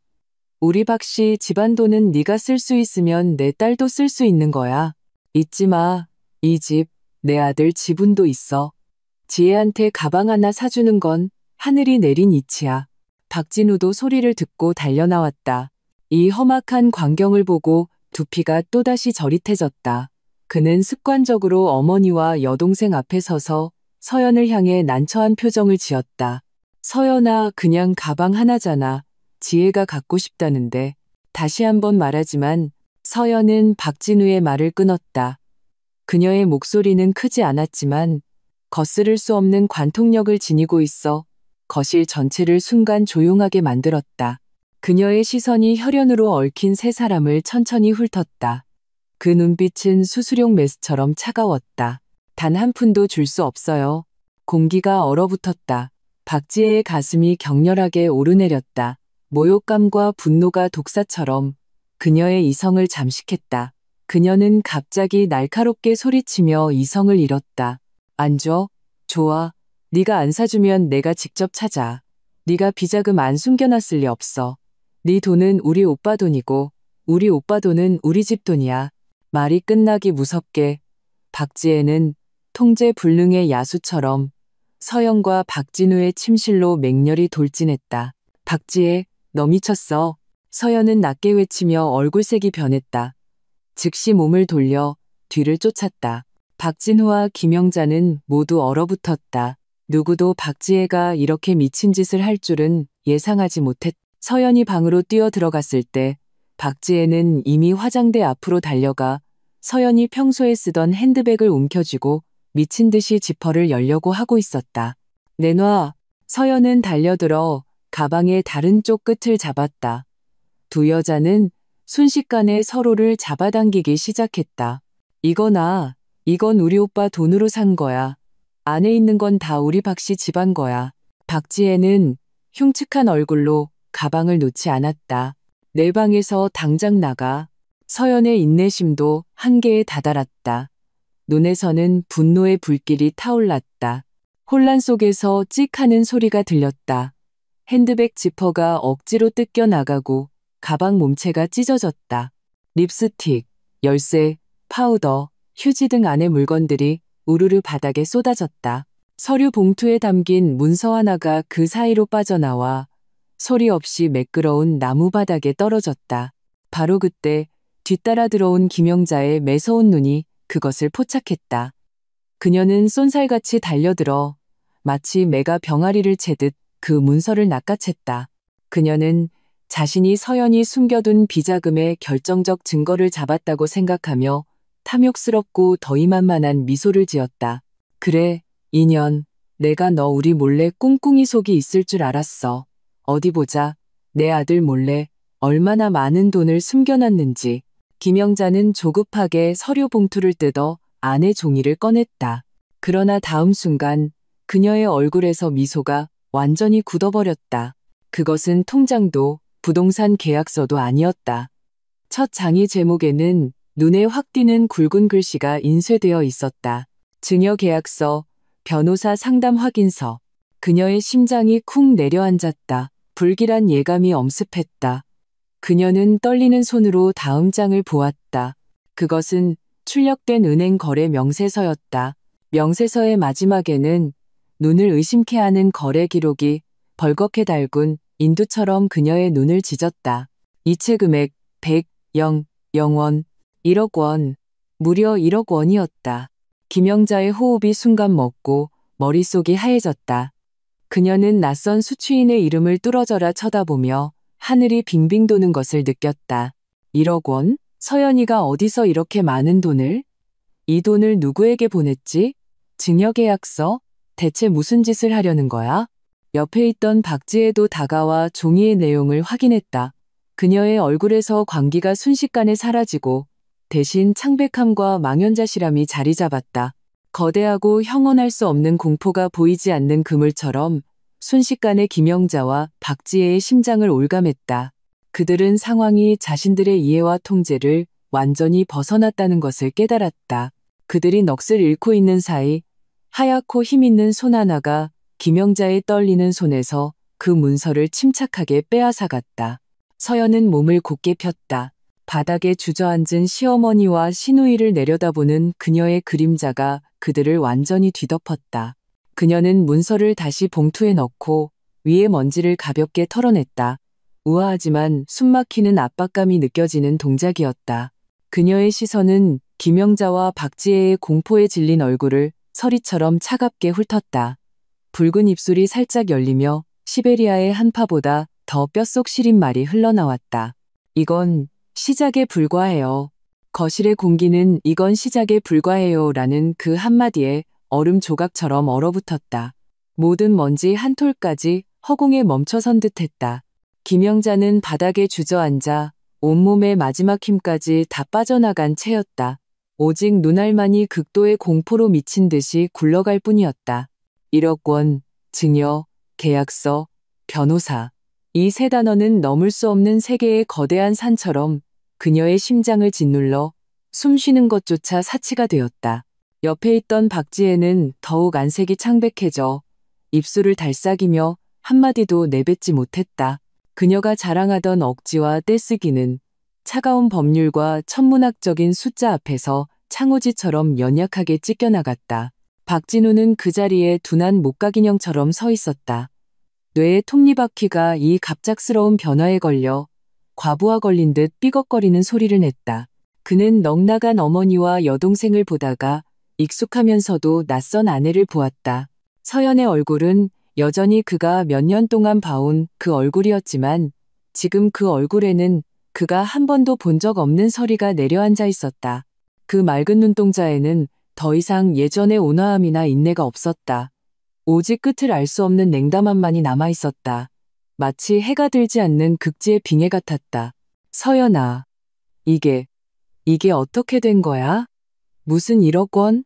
[SPEAKER 1] 우리 박씨 집안 돈은 네가 쓸 수 있으면 내 딸도 쓸 수 있는 거야. 잊지 마. 이 집, 내 아들 지분도 있어. 지혜한테 가방 하나 사주는 건 하늘이 내린 이치야. 박진우도 소리를 듣고 달려나왔다. 이 험악한 광경을 보고 두피가 또다시 저릿해졌다. 그는 습관적으로 어머니와 여동생 앞에 서서 서연을 향해 난처한 표정을 지었다. 서연아, 그냥 가방 하나잖아. 지혜가 갖고 싶다는데. 다시 한번 말하지만 서연은 박진우의 말을 끊었다. 그녀의 목소리는 크지 않았지만 거스를 수 없는 관통력을 지니고 있어 거실 전체를 순간 조용하게 만들었다. 그녀의 시선이 혈연으로 얽힌 세 사람을 천천히 훑었다. 그 눈빛은 수수룡 메스처럼 차가웠다. 단 한 푼도 줄 수 없어요. 공기가 얼어붙었다. 박지혜의 가슴이 격렬하게 오르내렸다. 모욕감과 분노가 독사처럼 그녀의 이성을 잠식했다. 그녀는 갑자기 날카롭게 소리치며 이성을 잃었다. 안 줘? 좋아. 네가 안 사주면 내가 직접 찾아. 네가 비자금 안 숨겨놨을 리 없어. 네 돈은 우리 오빠 돈이고 우리 오빠 돈은 우리 집 돈이야. 말이 끝나기 무섭게 박지혜는 통제불능의 야수처럼 서연과 박진우의 침실로 맹렬히 돌진했다. 박지혜, 너 미쳤어. 서연은 낮게 외치며 얼굴색이 변했다. 즉시 몸을 돌려 뒤를 쫓았다. 박진우와 김영자는 모두 얼어붙었다. 누구도 박지혜가 이렇게 미친 짓을 할 줄은 예상하지 못했다. 서연이 방으로 뛰어 들어갔을 때 박지혜는 이미 화장대 앞으로 달려가 서연이 평소에 쓰던 핸드백을 움켜쥐고 미친 듯이 지퍼를 열려고 하고 있었다. 내놔. 서연은 달려들어 가방의 다른 쪽 끝을 잡았다. 두 여자는 순식간에 서로를 잡아당기기 시작했다. 이거나, 이건 우리 오빠 돈으로 산 거야. 안에 있는 건 다 우리 박씨 집안 거야. 박지혜는 흉측한 얼굴로 가방을 놓지 않았다. 내 방에서 당장 나가. 서연의 인내심도 한계에 다다랐다. 눈에서는 분노의 불길이 타올랐다. 혼란 속에서 찍 하는 소리가 들렸다. 핸드백 지퍼가 억지로 뜯겨 나가고 가방 몸체가 찢어졌다. 립스틱, 열쇠, 파우더, 휴지 등 안의 물건들이 우르르 바닥에 쏟아졌다. 서류 봉투에 담긴 문서 하나가 그 사이로 빠져나와 소리 없이 매끄러운 나무 바닥에 떨어졌다. 바로 그때 뒤따라 들어온 김영자의 매서운 눈이 그것을 포착했다. 그녀는 쏜살같이 달려들어 마치 매가 병아리를 채듯 그 문서를 낚아챘다. 그녀는 자신이 서연이 숨겨둔 비자금의 결정적 증거를 잡았다고 생각하며 탐욕스럽고 더위만만한 미소를 지었다. 그래, 인연. 내가 너 우리 몰래 꿍꿍이 속이 있을 줄 알았어. 어디 보자. 내 아들 몰래 얼마나 많은 돈을 숨겨놨는지. 김영자는 조급하게 서류 봉투를 뜯어 안의 종이를 꺼냈다. 그러나 다음 순간 그녀의 얼굴에서 미소가 완전히 굳어버렸다. 그것은 통장도 부동산 계약서도 아니었다. 첫 장의 제목에는 눈에 확 띄는 굵은 글씨가 인쇄되어 있었다. 증여계약서, 변호사 상담 확인서. 그녀의 심장이 쿵 내려앉았다. 불길한 예감이 엄습했다. 그녀는 떨리는 손으로 다음 장을 보았다. 그것은 출력된 은행 거래 명세서였다. 명세서의 마지막에는 눈을 의심케 하는 거래 기록이 벌겋게 달군 인두처럼 그녀의 눈을 찢었다. 이체 금액 100원, 1억 원, 무려 1억 원이었다. 김영자의 호흡이 순간 멎고 머릿속이 하얘졌다. 그녀는 낯선 수취인의 이름을 뚫어져라 쳐다보며 하늘이 빙빙 도는 것을 느꼈다. 1억 원? 서연이가 어디서 이렇게 많은 돈을? 이 돈을 누구에게 보냈지? 증여계약서? 대체 무슨 짓을 하려는 거야? 옆에 있던 박지혜도 다가와 종이의 내용을 확인했다. 그녀의 얼굴에서 광기가 순식간에 사라지고 대신 창백함과 망연자실함이 자리 잡았다. 거대하고 형언할 수 없는 공포가 보이지 않는 그물처럼 순식간에 김영자와 박지혜의 심장을 올감했다. 그들은 상황이 자신들의 이해와 통제를 완전히 벗어났다는 것을 깨달았다. 그들이 넋을 잃고 있는 사이 하얗고 힘있는 손 하나가 김영자의 떨리는 손에서 그 문서를 침착하게 빼앗아갔다. 서연은 몸을 곧게 폈다. 바닥에 주저앉은 시어머니와 시누이를 내려다보는 그녀의 그림자가 그들을 완전히 뒤덮었다. 그녀는 문서를 다시 봉투에 넣고 위에 먼지를 가볍게 털어냈다. 우아하지만 숨막히는 압박감이 느껴지는 동작이었다. 그녀의 시선은 김영자와 박지혜의 공포에 질린 얼굴을 서리처럼 차갑게 훑었다. 붉은 입술이 살짝 열리며 시베리아의 한파보다 더 뼛속 시린 말이 흘러나왔다. 이건 시작에 불과해요. 거실의 공기는 이건 시작에 불과해요 라는 그 한마디에 얼음 조각처럼 얼어붙었다. 모든 먼지 한 톨까지 허공에 멈춰선 듯했다. 김영자는 바닥에 주저앉아 온몸의 마지막 힘까지 다 빠져나간 채였다. 오직 눈알만이 극도의 공포로 미친 듯이 굴러갈 뿐이었다. 1억 원, 증여, 계약서, 변호사. 이 세 단어는 넘을 수 없는 세계의 거대한 산처럼 그녀의 심장을 짓눌러 숨쉬는 것조차 사치가 되었다. 옆에 있던 박지혜는 더욱 안색이 창백해져 입술을 달싹이며 한마디도 내뱉지 못했다. 그녀가 자랑하던 억지와 떼쓰기는 차가운 법률과 천문학적인 숫자 앞에서 창호지처럼 연약하게 찢겨나갔다. 박진우는 그 자리에 둔한 목각인형처럼 서 있었다. 뇌의 톱니바퀴가 이 갑작스러운 변화에 걸려 과부하 걸린 듯 삐걱거리는 소리를 냈다. 그는 넉나간 어머니와 여동생을 보다가 익숙하면서도 낯선 아내를 보았다. 서연의 얼굴은 여전히 그가 몇 년 동안 봐온 그 얼굴이었지만 지금 그 얼굴에는 그가 한 번도 본 적 없는 서리가 내려앉아 있었다. 그 맑은 눈동자에는 더 이상 예전의 온화함이나 인내가 없었다. 오직 끝을 알 수 없는 냉담함만이 남아 있었다. 마치 해가 들지 않는 극지의 빙해 같았다. 서연아, 이게 어떻게 된 거야? 무슨 1억 원?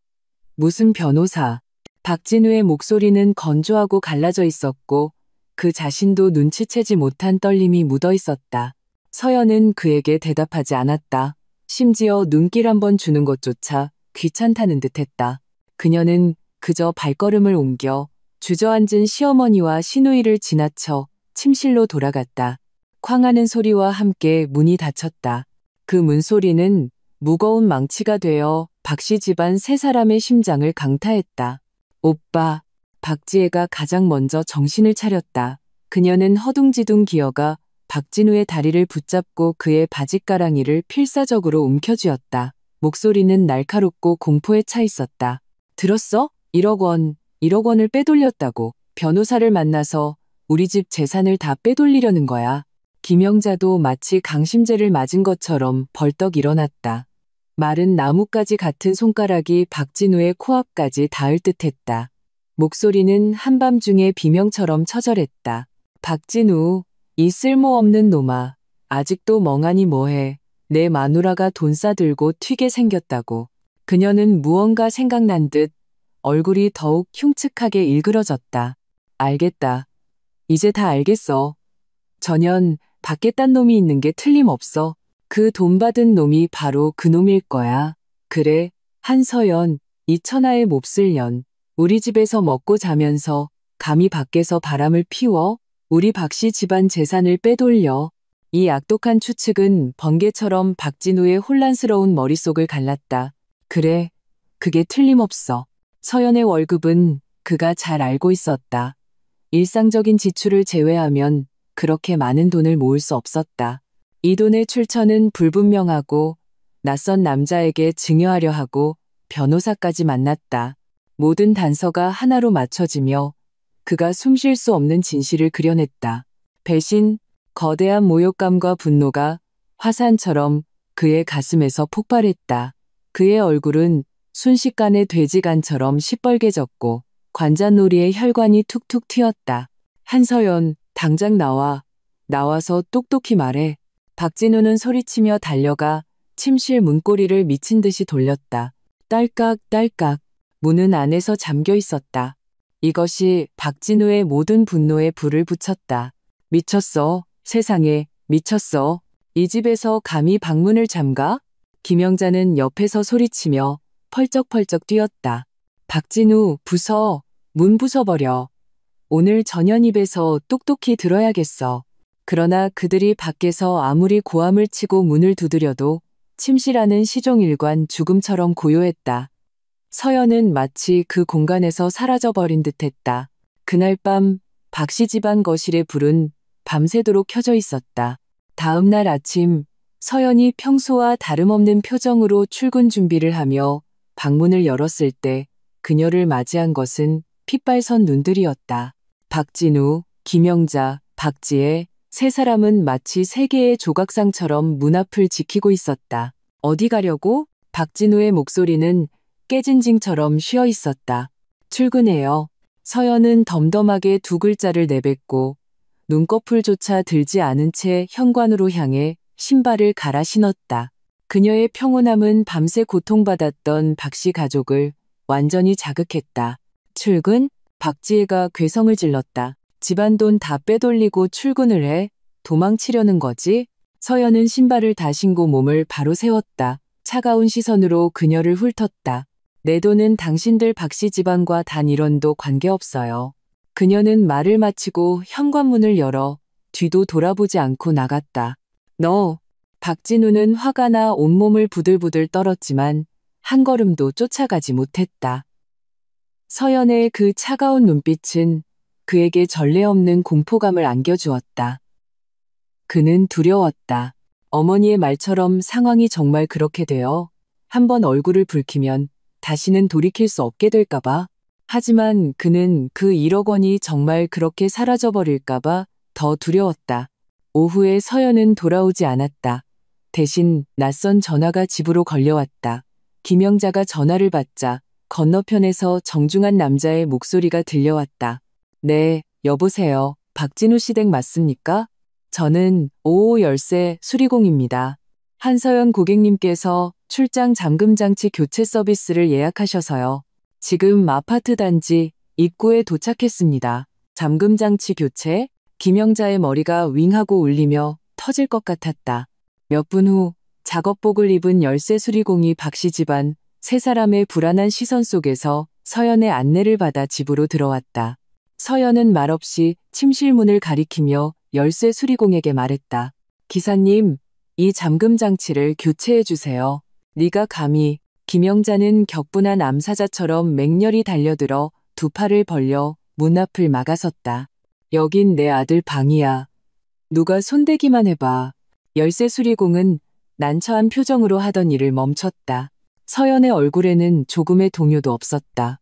[SPEAKER 1] 무슨 변호사? 박진우의 목소리는 건조하고 갈라져 있었고 그 자신도 눈치채지 못한 떨림이 묻어 있었다. 서연은 그에게 대답하지 않았다. 심지어 눈길 한번 주는 것조차 귀찮다는 듯했다. 그녀는 그저 발걸음을 옮겨 주저앉은 시어머니와 시누이를 지나쳐 침실로 돌아갔다. 쾅하는 소리와 함께 문이 닫혔다. 그 문소리는 무거운 망치가 되어 박씨 집안 세 사람의 심장을 강타했다. 오빠, 박지혜가 가장 먼저 정신을 차렸다. 그녀는 허둥지둥 기어가 박진우의 다리를 붙잡고 그의 바짓가랑이를 필사적으로 움켜쥐었다. 목소리는 날카롭고 공포에 차 있었다. 들었어? 1억 원을 빼돌렸다고. 변호사를 만나서 우리 집 재산을 다 빼돌리려는 거야. 김영자도 마치 강심제를 맞은 것처럼 벌떡 일어났다. 마른 나뭇가지 같은 손가락이 박진우의 코앞까지 닿을 듯했다. 목소리는 한밤중의 비명처럼 처절했다. 박진우, 이 쓸모없는 놈아. 아직도 멍하니 뭐해. 내 마누라가 돈 싸들고 튀게 생겼다고. 그녀는 무언가 생각난 듯 얼굴이 더욱 흉측하게 일그러졌다. 알겠다. 이제 다 알겠어. 전현 밖에 딴 놈이 있는 게 틀림없어. 그 돈 받은 놈이 바로 그 놈일 거야. 그래, 한서연, 이 천하의 몹쓸 년. 우리 집에서 먹고 자면서 감히 밖에서 바람을 피워 우리 박씨 집안 재산을 빼돌려. 이 악독한 추측은 번개처럼 박진우의 혼란스러운 머릿속을 갈랐다. 그래, 그게 틀림없어. 서연의 월급은 그가 잘 알고 있었다. 일상적인 지출을 제외하면 그렇게 많은 돈을 모을 수 없었다. 이 돈의 출처는 불분명하고 낯선 남자에게 증여하려 하고 변호사까지 만났다. 모든 단서가 하나로 맞춰지며 그가 숨쉴 수 없는 진실을 그려냈다. 배신, 거대한 모욕감과 분노가 화산처럼 그의 가슴에서 폭발했다. 그의 얼굴은 순식간에 돼지간처럼 시뻘개졌고 관자놀이의 혈관이 툭툭 튀었다. 한서연, 당장 나와. 나와서 똑똑히 말해. 박진우는 소리치며 달려가 침실 문고리를 미친 듯이 돌렸다. 딸깍딸깍. 문은 안에서 잠겨 있었다. 이것이 박진우의 모든 분노에 불을 붙였다. 미쳤어. 세상에, 미쳤어. 이 집에서 감히 방문을 잠가? 김영자는 옆에서 소리치며 펄쩍펄쩍 뛰었다. 박진우, 부서. 문 부숴버려. 오늘 전현 입에서 똑똑히 들어야겠어. 그러나 그들이 밖에서 아무리 고함을 치고 문을 두드려도 침실 안은 시종일관 죽음처럼 고요했다. 서연은 마치 그 공간에서 사라져버린 듯했다. 그날 밤 박씨 집안 거실의 불은 밤새도록 켜져 있었다. 다음 날 아침 서연이 평소와 다름없는 표정으로 출근 준비를 하며 방문을 열었을 때 그녀를 맞이한 것은 핏발선 눈들이었다. 박진우, 김영자, 박지혜 세 사람은 마치 세 개의 조각상처럼 문 앞을 지키고 있었다. 어디 가려고? 박진우의 목소리는 깨진 징처럼 쉬어 있었다. 출근해요. 서연은 덤덤하게 두 글자를 내뱉고 눈꺼풀조차 들지 않은 채 현관으로 향해 신발을 갈아 신었다. 그녀의 평온함은 밤새 고통받았던 박씨 가족을 완전히 자극했다. 출근? 박지혜가 괴성을 질렀다. 집안 돈 다 빼돌리고 출근을 해? 도망치려는 거지? 서연은 신발을 다 신고 몸을 바로 세웠다. 차가운 시선으로 그녀를 훑었다. 내 돈은 당신들 박씨 집안과 단 1원도 관계없어요. 그녀는 말을 마치고 현관문을 열어 뒤도 돌아보지 않고 나갔다. 너. 박진우는 화가 나 온몸을 부들부들 떨었지만 한 걸음도 쫓아가지 못했다. 서연의 그 차가운 눈빛은 그에게 전례 없는 공포감을 안겨주었다. 그는 두려웠다. 어머니의 말처럼 상황이 정말 그렇게 되어 한번 얼굴을 붉히면 다시는 돌이킬 수 없게 될까봐. 하지만 그는 그 1억 원이 정말 그렇게 사라져버릴까봐 더 두려웠다. 오후에 서연은 돌아오지 않았다. 대신 낯선 전화가 집으로 걸려왔다. 김영자가 전화를 받자 건너편에서 정중한 남자의 목소리가 들려왔다. 네, 여보세요. 박진우 씨 댁 맞습니까? 저는 55 열쇠 수리공입니다. 한서연 고객님께서 출장 잠금장치 교체 서비스를 예약하셔서요. 지금 아파트 단지 입구에 도착했습니다. 잠금장치 교체? 김영자의 머리가 윙하고 울리며 터질 것 같았다. 몇 분 후 작업복을 입은 열쇠 수리공이 박씨 집안 세 사람의 불안한 시선 속에서 서연의 안내를 받아 집으로 들어왔다. 서연은 말없이 침실 문을 가리키며 열쇠 수리공에게 말했다. 기사님, 이 잠금 장치를 교체해 주세요. 네가 감히. 김영자는 격분한 암사자처럼 맹렬히 달려들어 두 팔을 벌려 문 앞을 막아섰다. 여긴 내 아들 방이야. 누가 손대기만 해봐. 열쇠 수리공은 난처한 표정으로 하던 일을 멈췄다. 서연의 얼굴에는 조금의 동요도 없었다.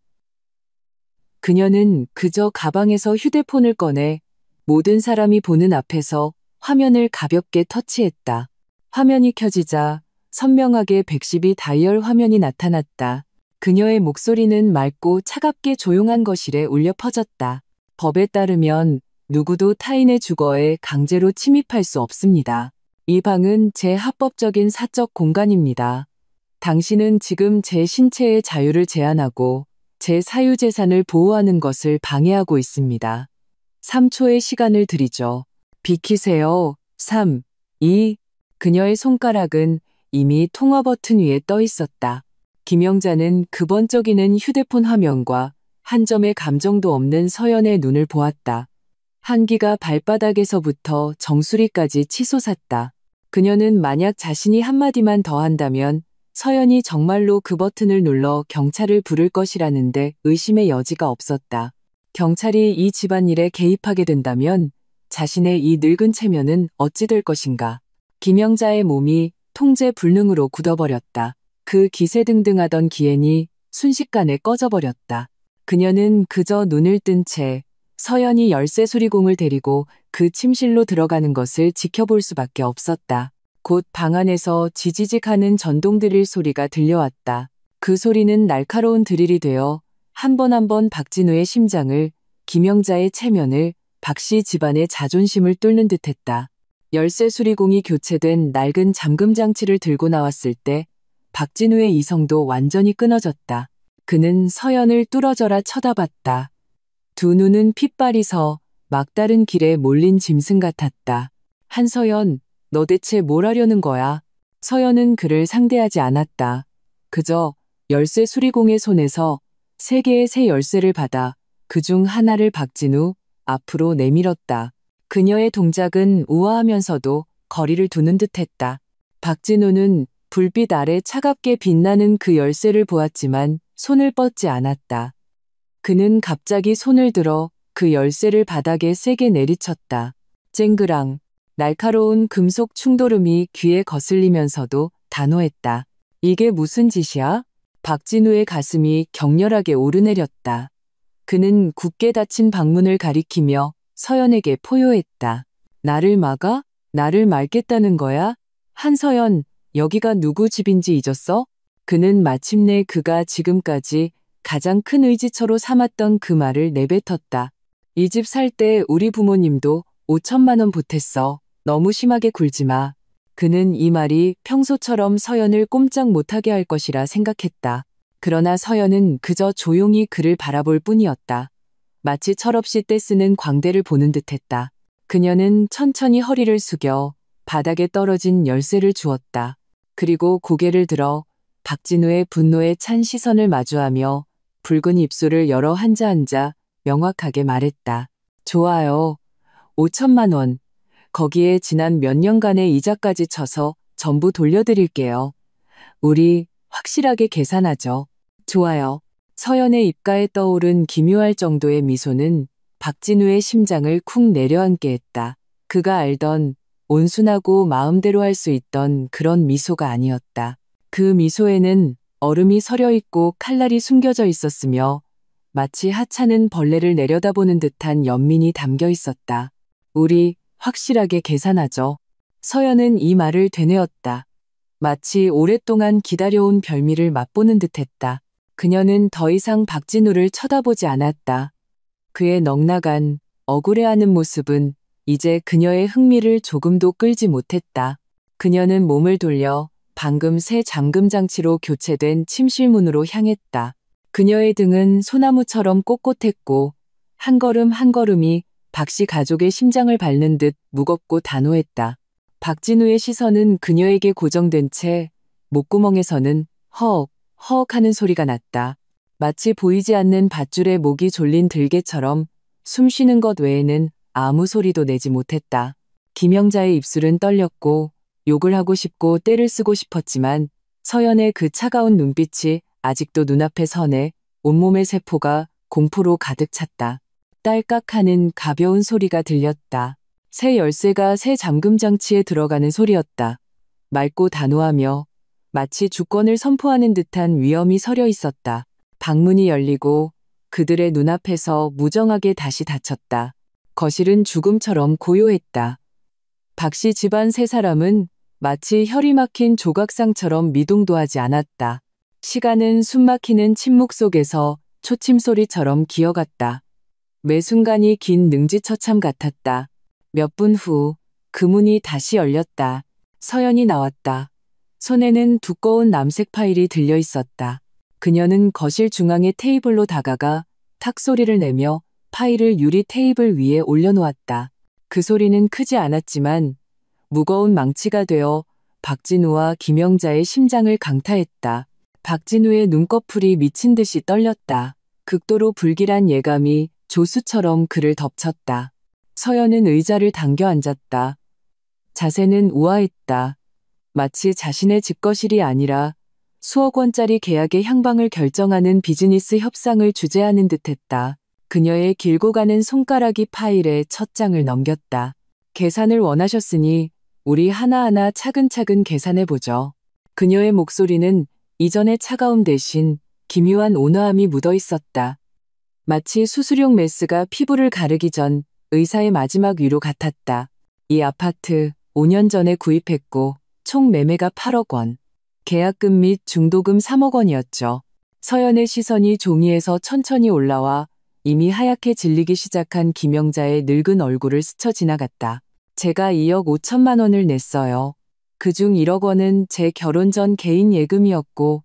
[SPEAKER 1] 그녀는 그저 가방에서 휴대폰을 꺼내 모든 사람이 보는 앞에서 화면을 가볍게 터치했다. 화면이 켜지자 선명하게 112 다이얼 화면이 나타났다. 그녀의 목소리는 맑고 차갑게 조용한 거실에 울려 퍼졌다. 법에 따르면 누구도 타인의 주거에 강제로 침입할 수 없습니다. 이 방은 제 합법적인 사적 공간입니다. 당신은 지금 제 신체의 자유를 제한하고 제 사유재산을 보호하는 것을 방해하고 있습니다. 3초의 시간을 드리죠. 비키세요. 3, 2. 그녀의 손가락은 이미 통화 버튼 위에 떠 있었다. 김영자는 그 번쩍이는 휴대폰 화면과 한 점의 감정도 없는 서연의 눈을 보았다. 한기가 발바닥에서부터 정수리까지 치솟았다. 그녀는 만약 자신이 한마디만 더 한다면 서연이 정말로 그 버튼을 눌러 경찰을 부를 것이라는데 의심의 여지가 없었다. 경찰이 이 집안일에 개입하게 된다면 자신의 이 늙은 체면은 어찌 될 것인가. 김영자의 몸이 통제 불능으로 굳어버렸다. 그 기세등등하던 기행이 순식간에 꺼져버렸다. 그녀는 그저 눈을 뜬 채 서연이 열쇠 수리공을 데리고 그 침실로 들어가는 것을 지켜볼 수밖에 없었다. 곧 방 안에서 지지직하는 전동 드릴 소리가 들려왔다. 그 소리는 날카로운 드릴이 되어 한 번 한 번 박진우의 심장을, 김영자의 체면을, 박씨 집안의 자존심을 뚫는 듯했다. 열쇠 수리공이 교체된 낡은 잠금 장치를 들고 나왔을 때 박진우의 이성도 완전히 끊어졌다. 그는 서연을 뚫어져라 쳐다봤다. 두 눈은 핏발이 서 막다른 길에 몰린 짐승 같았다. 한서연, 너 대체 뭘 하려는 거야? 서연은 그를 상대하지 않았다. 그저 열쇠 수리공의 손에서 세 개의 새 열쇠를 받아 그중 하나를 박진우 앞으로 내밀었다. 그녀의 동작은 우아하면서도 거리를 두는 듯했다. 박진우는 불빛 아래 차갑게 빛나는 그 열쇠를 보았지만 손을 뻗지 않았다. 그는 갑자기 손을 들어 그 열쇠를 바닥에 세게 내리쳤다. 쨍그랑 날카로운 금속 충돌음이 귀에 거슬리면서도 단호했다. 이게 무슨 짓이야? 박진우의 가슴이 격렬하게 오르내렸다. 그는 굳게 닫힌 방문을 가리키며 서연에게 포효했다. 나를 막아? 나를 막겠다는 거야? 한서연, 여기가 누구 집인지 잊었어? 그는 마침내 그가 지금까지 가장 큰 의지처로 삼았던 그 말을 내뱉었다. 이 집 살 때 우리 부모님도 5천만 원 보탰어. 너무 심하게 굴지 마. 그는 이 말이 평소처럼 서연을 꼼짝 못하게 할 것이라 생각했다. 그러나 서연은 그저 조용히 그를 바라볼 뿐이었다. 마치 철없이 떼쓰는 광대를 보는 듯했다. 그녀는 천천히 허리를 숙여 바닥에 떨어진 열쇠를 주었다. 그리고 고개를 들어 박진우의 분노에 찬 시선을 마주하며 붉은 입술을 열어 한자 한자 명확하게 말했다. 좋아요. 5천만 원. 거기에 지난 몇 년간의 이자까지 쳐서 전부 돌려드릴게요. 우리 확실하게 계산하죠. 좋아요. 서연의 입가에 떠오른 기묘할 정도의 미소는 박진우의 심장을 쿵 내려앉게 했다. 그가 알던 온순하고 마음대로 할 수 있던 그런 미소가 아니었다. 그 미소에는 얼음이 서려 있고 칼날이 숨겨져 있었으며 마치 하찮은 벌레를 내려다보는 듯한 연민이 담겨 있었다. 우리 확실하게 계산하죠. 서연은 이 말을 되뇌었다. 마치 오랫동안 기다려온 별미를 맛보는 듯했다. 그녀는 더 이상 박진우를 쳐다보지 않았다. 그의 넉나간, 억울해하는 모습은 이제 그녀의 흥미를 조금도 끌지 못했다. 그녀는 몸을 돌려 방금 새 잠금 장치로 교체된 침실문으로 향했다. 그녀의 등은 소나무처럼 꼿꼿했고 한 걸음 한 걸음이 박씨 가족의 심장을 밟는 듯 무겁고 단호했다. 박진우의 시선은 그녀에게 고정된 채 목구멍에서는 허억, 허억 하는 소리가 났다. 마치 보이지 않는 밧줄에 목이 졸린 들개처럼 숨 쉬는 것 외에는 아무 소리도 내지 못했다. 김영자의 입술은 떨렸고 욕을 하고 싶고 떼를 쓰고 싶었지만 서연의 그 차가운 눈빛이 아직도 눈앞에 서네 온몸의 세포가 공포로 가득 찼다. 딸깍하는 가벼운 소리가 들렸다. 새 열쇠가 새 잠금 장치에 들어가는 소리였다. 맑고 단호하며 마치 주권을 선포하는 듯한 위엄이 서려 있었다. 방문이 열리고 그들의 눈앞에서 무정하게 다시 닫혔다. 거실은 죽음처럼 고요했다. 박씨 집안 세 사람은 마치 혈이 막힌 조각상처럼 미동도 하지 않았다. 시간은 숨막히는 침묵 속에서 초침 소리처럼 기어갔다. 매 순간이 긴 능지처참 같았다. 몇 분 후 그 문이 다시 열렸다. 서연이 나왔다. 손에는 두꺼운 남색 파일이 들려 있었다. 그녀는 거실 중앙의 테이블로 다가가 탁 소리를 내며 파일을 유리 테이블 위에 올려놓았다. 그 소리는 크지 않았지만 무거운 망치가 되어 박진우와 김영자의 심장을 강타했다. 박진우의 눈꺼풀이 미친 듯이 떨렸다. 극도로 불길한 예감이 조수처럼 그를 덮쳤다. 서연은 의자를 당겨 앉았다. 자세는 우아했다. 마치 자신의 집거실이 아니라 수억 원짜리 계약의 향방을 결정하는 비즈니스 협상을 주재하는 듯했다. 그녀의 길고 가는 손가락이 파일에 첫 장을 넘겼다. 계산을 원하셨으니 우리 하나하나 차근차근 계산해보죠. 그녀의 목소리는 이전의 차가움 대신 기묘한 온화함이 묻어 있었다. 마치 수술용 메스가 피부를 가르기 전 의사의 마지막 위로 같았다. 이 아파트 5년 전에 구입했고 총 매매가 8억 원. 계약금 및 중도금 3억 원이었죠. 서연의 시선이 종이에서 천천히 올라와 이미 하얗게 질리기 시작한 김영자의 늙은 얼굴을 스쳐 지나갔다. 제가 2억 5천만 원을 냈어요. 그중 1억 원은 제 결혼 전 개인 예금이었고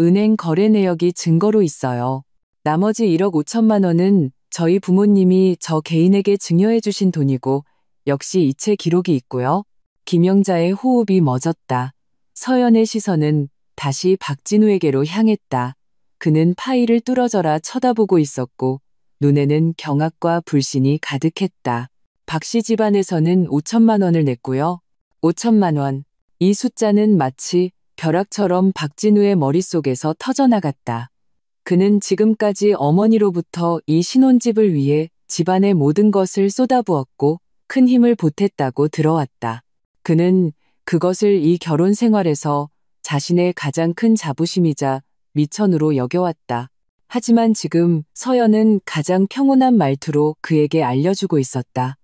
[SPEAKER 1] 은행 거래 내역이 증거로 있어요. 나머지 1억 5천만 원은 저희 부모님이 저 개인에게 증여해 주신 돈이고 역시 이체 기록이 있고요. 김영자의 호흡이 멎었다. 서연의 시선은 다시 박진우에게로 향했다. 그는 파일을 뚫어져라 쳐다보고 있었고 눈에는 경악과 불신이 가득했다. 박씨 집안에서는 5천만 원을 냈고요. 5천만 원. 이 숫자는 마치 벼락처럼 박진우의 머릿속에서 터져나갔다. 그는 지금까지 어머니로부터 이 신혼집을 위해 집안의 모든 것을 쏟아부었고 큰 힘을 보탰다고 들어왔다. 그는 그것을 이 결혼 생활에서 자신의 가장 큰 자부심이자 미천으로 여겨왔다. 하지만 지금 서연은 가장 평온한 말투로 그에게 알려주고 있었다.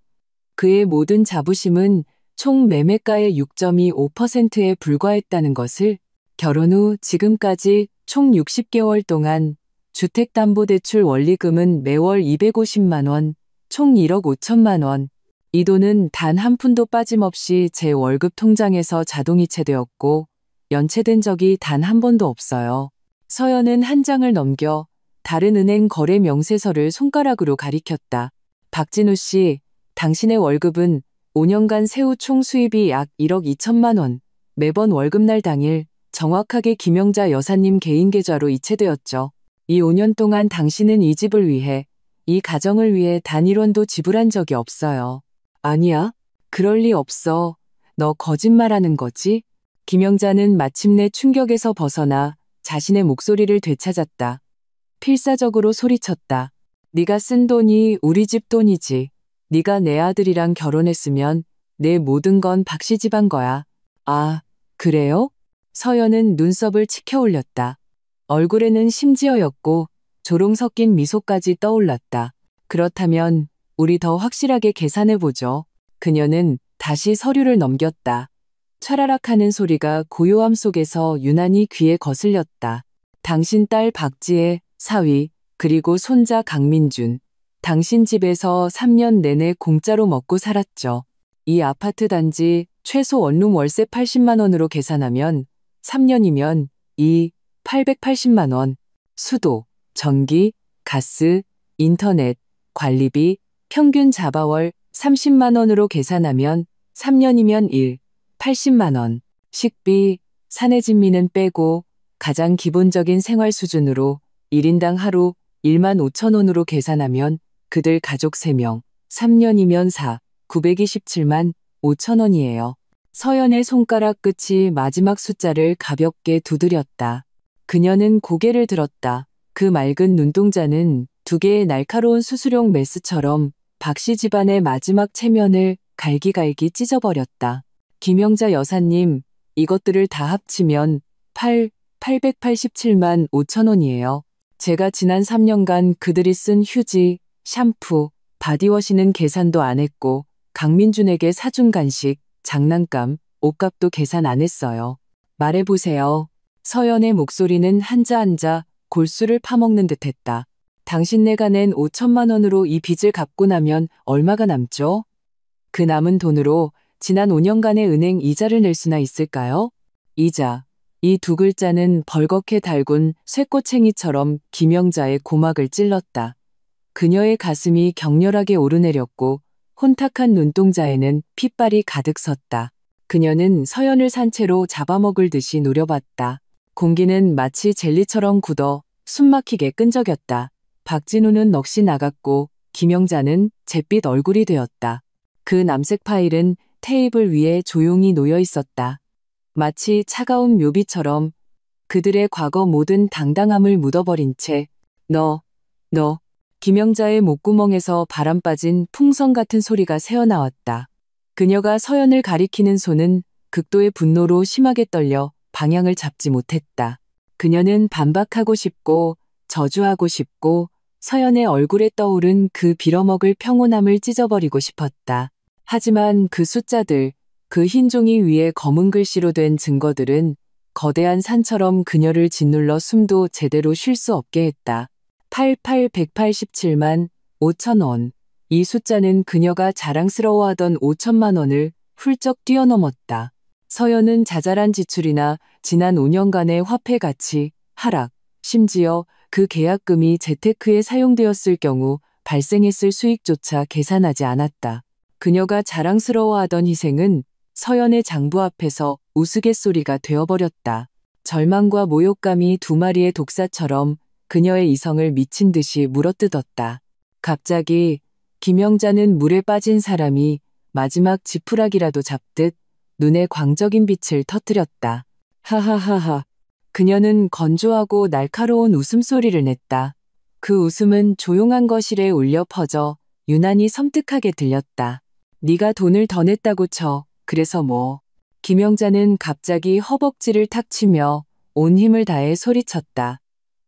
[SPEAKER 1] 그의 모든 자부심은 총 매매가의 6.25%에 불과했다는 것을. 결혼 후 지금까지 총 60개월 동안 주택담보대출 원리금은 매월 250만 원, 총 1억 5천만 원. 이 돈은 단 한 푼도 빠짐없이 제 월급 통장에서 자동이체되었고 연체된 적이 단 한 번도 없어요. 서연은 한 장을 넘겨 다른 은행 거래 명세서를 손가락으로 가리켰다. 박진우 씨, 당신의 월급은 5년간 세후 총 수입이 약 1억 2천만 원. 매번 월급날 당일 정확하게 김영자 여사님 개인 계좌로 이체되었죠. 이 5년 동안 당신은 이 집을 위해, 이 가정을 위해 단 1원도 지불한 적이 없어요. 아니야. 그럴 리 없어. 너 거짓말하는 거지? 김영자는 마침내 충격에서 벗어나 자신의 목소리를 되찾았다. 필사적으로 소리쳤다. 네가 쓴 돈이 우리 집 돈이지. 네가 내 아들이랑 결혼했으면 내 모든 건 박씨 집안 거야. 아, 그래요? 서연은 눈썹을 치켜 올렸다. 얼굴에는 심지어였고 조롱 섞인 미소까지 떠올랐다. 그렇다면 우리 더 확실하게 계산해보죠. 그녀는 다시 서류를 넘겼다. 차라락 하는 소리가 고요함 속에서 유난히 귀에 거슬렸다. 당신 딸 박지혜, 사위, 그리고 손자 강민준. 당신 집에서 3년 내내 공짜로 먹고 살았죠. 이 아파트 단지 최소 원룸 월세 80만 원으로 계산하면 3년이면 880만 원. 수도, 전기, 가스, 인터넷, 관리비, 평균 자바월 30만 원으로 계산하면 3년이면 80만 원. 식비, 사내 진미는 빼고 가장 기본적인 생활 수준으로 1인당 하루 1만 5천 원으로 계산하면 그들 가족 3명, 3년이면 927만 5천 원이에요. 서연의 손가락 끝이 마지막 숫자를 가볍게 두드렸다. 그녀는 고개를 들었다. 그 맑은 눈동자는 두 개의 날카로운 수수용 메스처럼 박씨 집안의 마지막 체면을 갈기갈기 찢어버렸다. 김영자 여사님, 이것들을 다 합치면 887만 5천 원이에요. 제가 지난 3년간 그들이 쓴 휴지, 샴푸, 바디워시는 계산도 안 했고 강민준에게 사준 간식, 장난감, 옷값도 계산 안 했어요. 말해보세요. 서연의 목소리는 한자 골수를 파먹는 듯했다. 당신네가 낸 5천만 원으로 이 빚을 갚고 나면 얼마가 남죠? 그 남은 돈으로 지난 5년간의 은행 이자를 낼 수나 있을까요? 이자. 이 두 글자는 벌겋게 달군 쇠꼬챙이처럼 김영자의 고막을 찔렀다. 그녀의 가슴이 격렬하게 오르내렸고 혼탁한 눈동자에는 핏발이 가득 섰다. 그녀는 서연을 산채로 잡아먹을 듯이 노려봤다. 공기는 마치 젤리처럼 굳어 숨막히게 끈적였다. 박진우는 넋이 나갔고 김영자는 잿빛 얼굴이 되었다. 그 남색 파일은 테이블 위에 조용히 놓여 있었다. 마치 차가운 묘비처럼 그들의 과거 모든 당당함을 묻어버린 채 너. 김영자의 목구멍에서 바람 빠진 풍선 같은 소리가 새어나왔다. 그녀가 서연을 가리키는 손은 극도의 분노로 심하게 떨려 방향을 잡지 못했다. 그녀는 반박하고 싶고 저주하고 싶고 서연의 얼굴에 떠오른 그 빌어먹을 평온함을 찢어버리고 싶었다. 하지만 그 숫자들, 그 흰 종이 위에 검은 글씨로 된 증거들은 거대한 산처럼 그녀를 짓눌러 숨도 제대로 쉴 수 없게 했다. 187만 5천 원. 이 숫자는 그녀가 자랑스러워하던 5천만 원을 훌쩍 뛰어넘었다. 서연은 자잘한 지출이나 지난 5년간의 화폐 가치, 하락, 심지어 그 계약금이 재테크에 사용되었을 경우 발생했을 수익조차 계산하지 않았다. 그녀가 자랑스러워하던 희생은 서연의 장부 앞에서 우스갯소리가 되어버렸다. 절망과 모욕감이 두 마리의 독사처럼 그녀의 이성을 미친 듯이 물어뜯었다. 갑자기 김영자는 물에 빠진 사람이 마지막 지푸라기라도 잡듯 눈에 광적인 빛을 터뜨렸다. 하하하하. 그녀는 건조하고 날카로운 웃음소리를 냈다. 그 웃음은 조용한 거실에 울려 퍼져 유난히 섬뜩하게 들렸다. 네가 돈을 더 냈다고 쳐. 그래서 뭐. 김영자는 갑자기 허벅지를 탁 치며 온 힘을 다해 소리쳤다.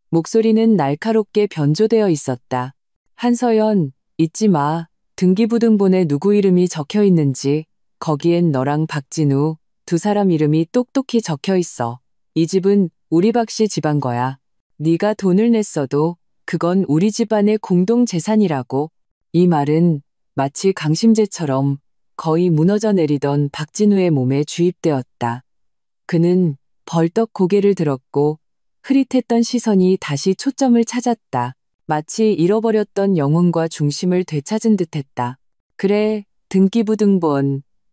[SPEAKER 1] 목소리는 날카롭게 변조되어 있었다. 한서연, 잊지 마. 등기부등본에 누구 이름이 적혀 있는지. 거기엔 너랑 박진우 두 사람 이름이 똑똑히 적혀 있어. 이 집은 우리 박씨 집안 거야. 네가 돈을 냈어도 그건 우리 집안의 공동 재산이라고. 이 말은 마치 강심제처럼 거의 무너져 내리던 박진우의 몸에 주입되었다. 그는 벌떡 고개를 들었고 흐릿했던 시선이 다시 초점을 찾았다. 마치 잃어버렸던 영혼과 중심을 되찾은 듯했다. 그래,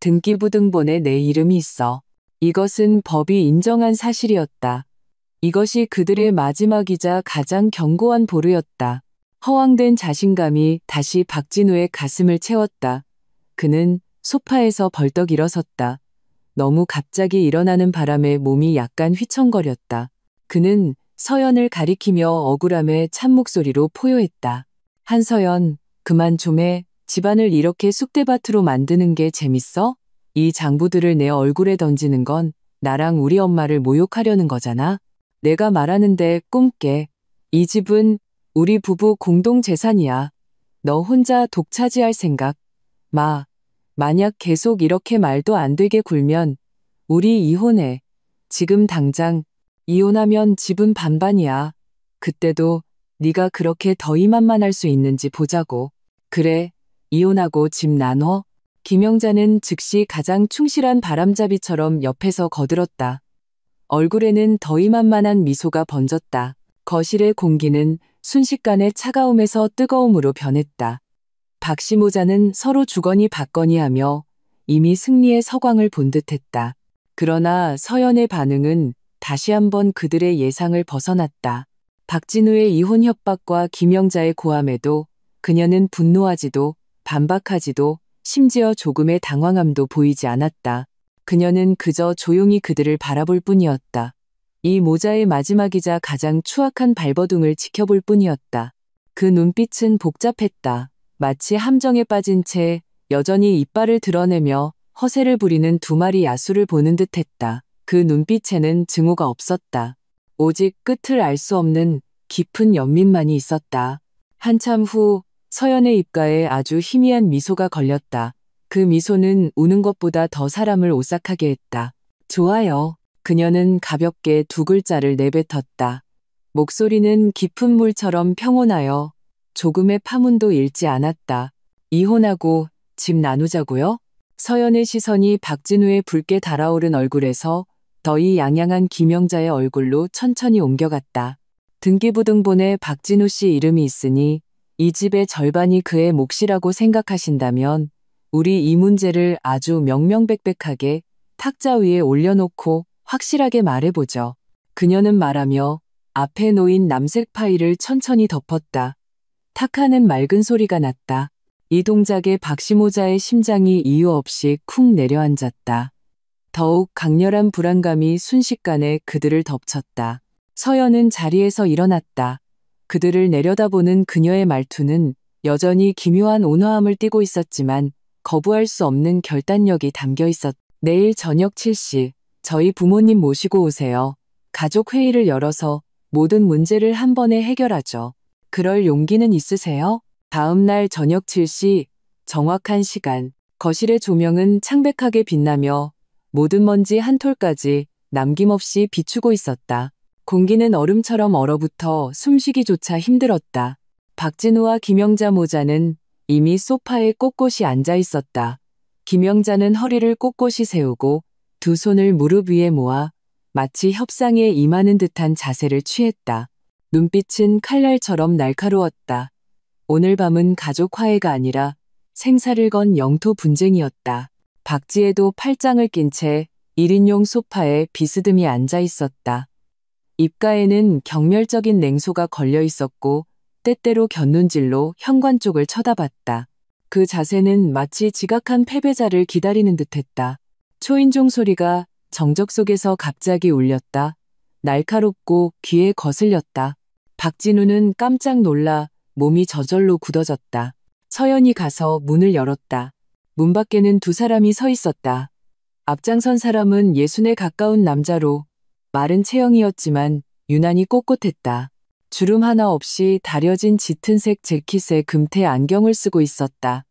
[SPEAKER 1] 등기부등본에 내 이름이 있어. 이것은 법이 인정한 사실이었다. 이것이 그들의 마지막이자 가장 견고한 보루였다. 허황된 자신감이 다시 박진우의 가슴을 채웠다. 그는 소파에서 벌떡 일어섰다. 너무 갑자기 일어나는 바람에 몸이 약간 휘청거렸다. 그는 서연을 가리키며 억울함에 찬 목소리로 포효했다. 한서연, 그만 좀 해. 집안을 이렇게 쑥대밭으로 만드는 게 재밌어? 이 장부들을 내 얼굴에 던지는 건 나랑 우리 엄마를 모욕하려는 거잖아. 내가 말하는데 꿈깨. 이 집은 우리 부부 공동 재산이야. 너 혼자 독차지할 생각 마. 만약 계속 이렇게 말도 안 되게 굴면 우리 이혼해. 지금 당장 이혼하면 집은 반반이야. 그때도 네가 그렇게 더위만만할 수 있는지 보자고. 그래, 이혼하고 집 나눠? 김영자는 즉시 가장 충실한 바람잡이처럼 옆에서 거들었다. 얼굴에는 더위만만한 미소가 번졌다. 거실의 공기는 순식간에 차가움에서 뜨거움으로 변했다. 박씨 모자는 서로 주거니 받거니 하며 이미 승리의 서광을 본 듯했다. 그러나 서연의 반응은 다시 한번 그들의 예상을 벗어났다. 박진우의 이혼 협박과 김영자의 고함에도 그녀는 분노하지도 반박하지도 심지어 조금의 당황함도 보이지 않았다. 그녀는 그저 조용히 그들을 바라볼 뿐이었다. 이 모자의 마지막이자 가장 추악한 발버둥을 지켜볼 뿐이었다. 그 눈빛은 복잡했다. 마치 함정에 빠진 채 여전히 이빨을 드러내며 허세를 부리는 두 마리 야수를 보는 듯했다. 그 눈빛에는 증오가 없었다. 오직 끝을 알 수 없는 깊은 연민만이 있었다. 한참 후 서연의 입가에 아주 희미한 미소가 걸렸다. 그 미소는 우는 것보다 더 사람을 오싹하게 했다. 좋아요. 그녀는 가볍게 두 글자를 내뱉었다. 목소리는 깊은 물처럼 평온하여 조금의 파문도 일지 않았다. 이혼하고 집 나누자고요? 서연의 시선이 박진우의 붉게 달아오른 얼굴에서 더위 양양한 김영자의 얼굴로 천천히 옮겨갔다. 등기부등본에 박진우 씨 이름이 있으니 이 집의 절반이 그의 몫이라고 생각하신다면 우리 이 문제를 아주 명명백백하게 탁자 위에 올려놓고 확실하게 말해보죠. 그녀는 말하며 앞에 놓인 남색 파일을 천천히 덮었다. 탁하는 맑은 소리가 났다. 이 동작에 박씨 모자의 심장이 이유 없이 쿵 내려앉았다. 더욱 강렬한 불안감이 순식간에 그들을 덮쳤다. 서연은 자리에서 일어났다. 그들을 내려다보는 그녀의 말투는 여전히 기묘한 온화함을 띠고 있었지만 거부할 수 없는 결단력이 담겨 있었다. 내일 저녁 7시 저희 부모님 모시고 오세요. 가족 회의를 열어서 모든 문제를 한 번에 해결하죠. 그럴 용기는 있으세요? 다음 날 저녁 7시 정확한 시간. 거실의 조명은 창백하게 빛나며 모든 먼지 한 톨까지 남김없이 비추고 있었다. 공기는 얼음처럼 얼어붙어 숨쉬기조차 힘들었다. 박진우와 김영자 모자는 이미 소파에 꼿꼿이 앉아 있었다. 김영자는 허리를 꼿꼿이 세우고 두 손을 무릎 위에 모아 마치 협상에 임하는 듯한 자세를 취했다. 눈빛은 칼날처럼 날카로웠다. 오늘 밤은 가족 화해가 아니라 생사를 건 영토 분쟁이었다. 박지혜도 팔짱을 낀 채 1인용 소파에 비스듬히 앉아 있었다. 입가에는 경멸적인 냉소가 걸려 있었고 때때로 곁눈질로 현관 쪽을 쳐다봤다. 그 자세는 마치 지각한 패배자를 기다리는 듯했다. 초인종 소리가 정적 속에서 갑자기 울렸다. 날카롭고 귀에 거슬렸다. 박진우는 깜짝 놀라 몸이 저절로 굳어졌다. 서연이 가서 문을 열었다. 문 밖에는 두 사람이 서 있었다. 앞장선 사람은 60에 가까운 남자로 마른 체형이었지만 유난히 꼿꼿했다. 주름 하나 없이 다려진 짙은색 재킷에 금태 안경을 쓰고 있었다.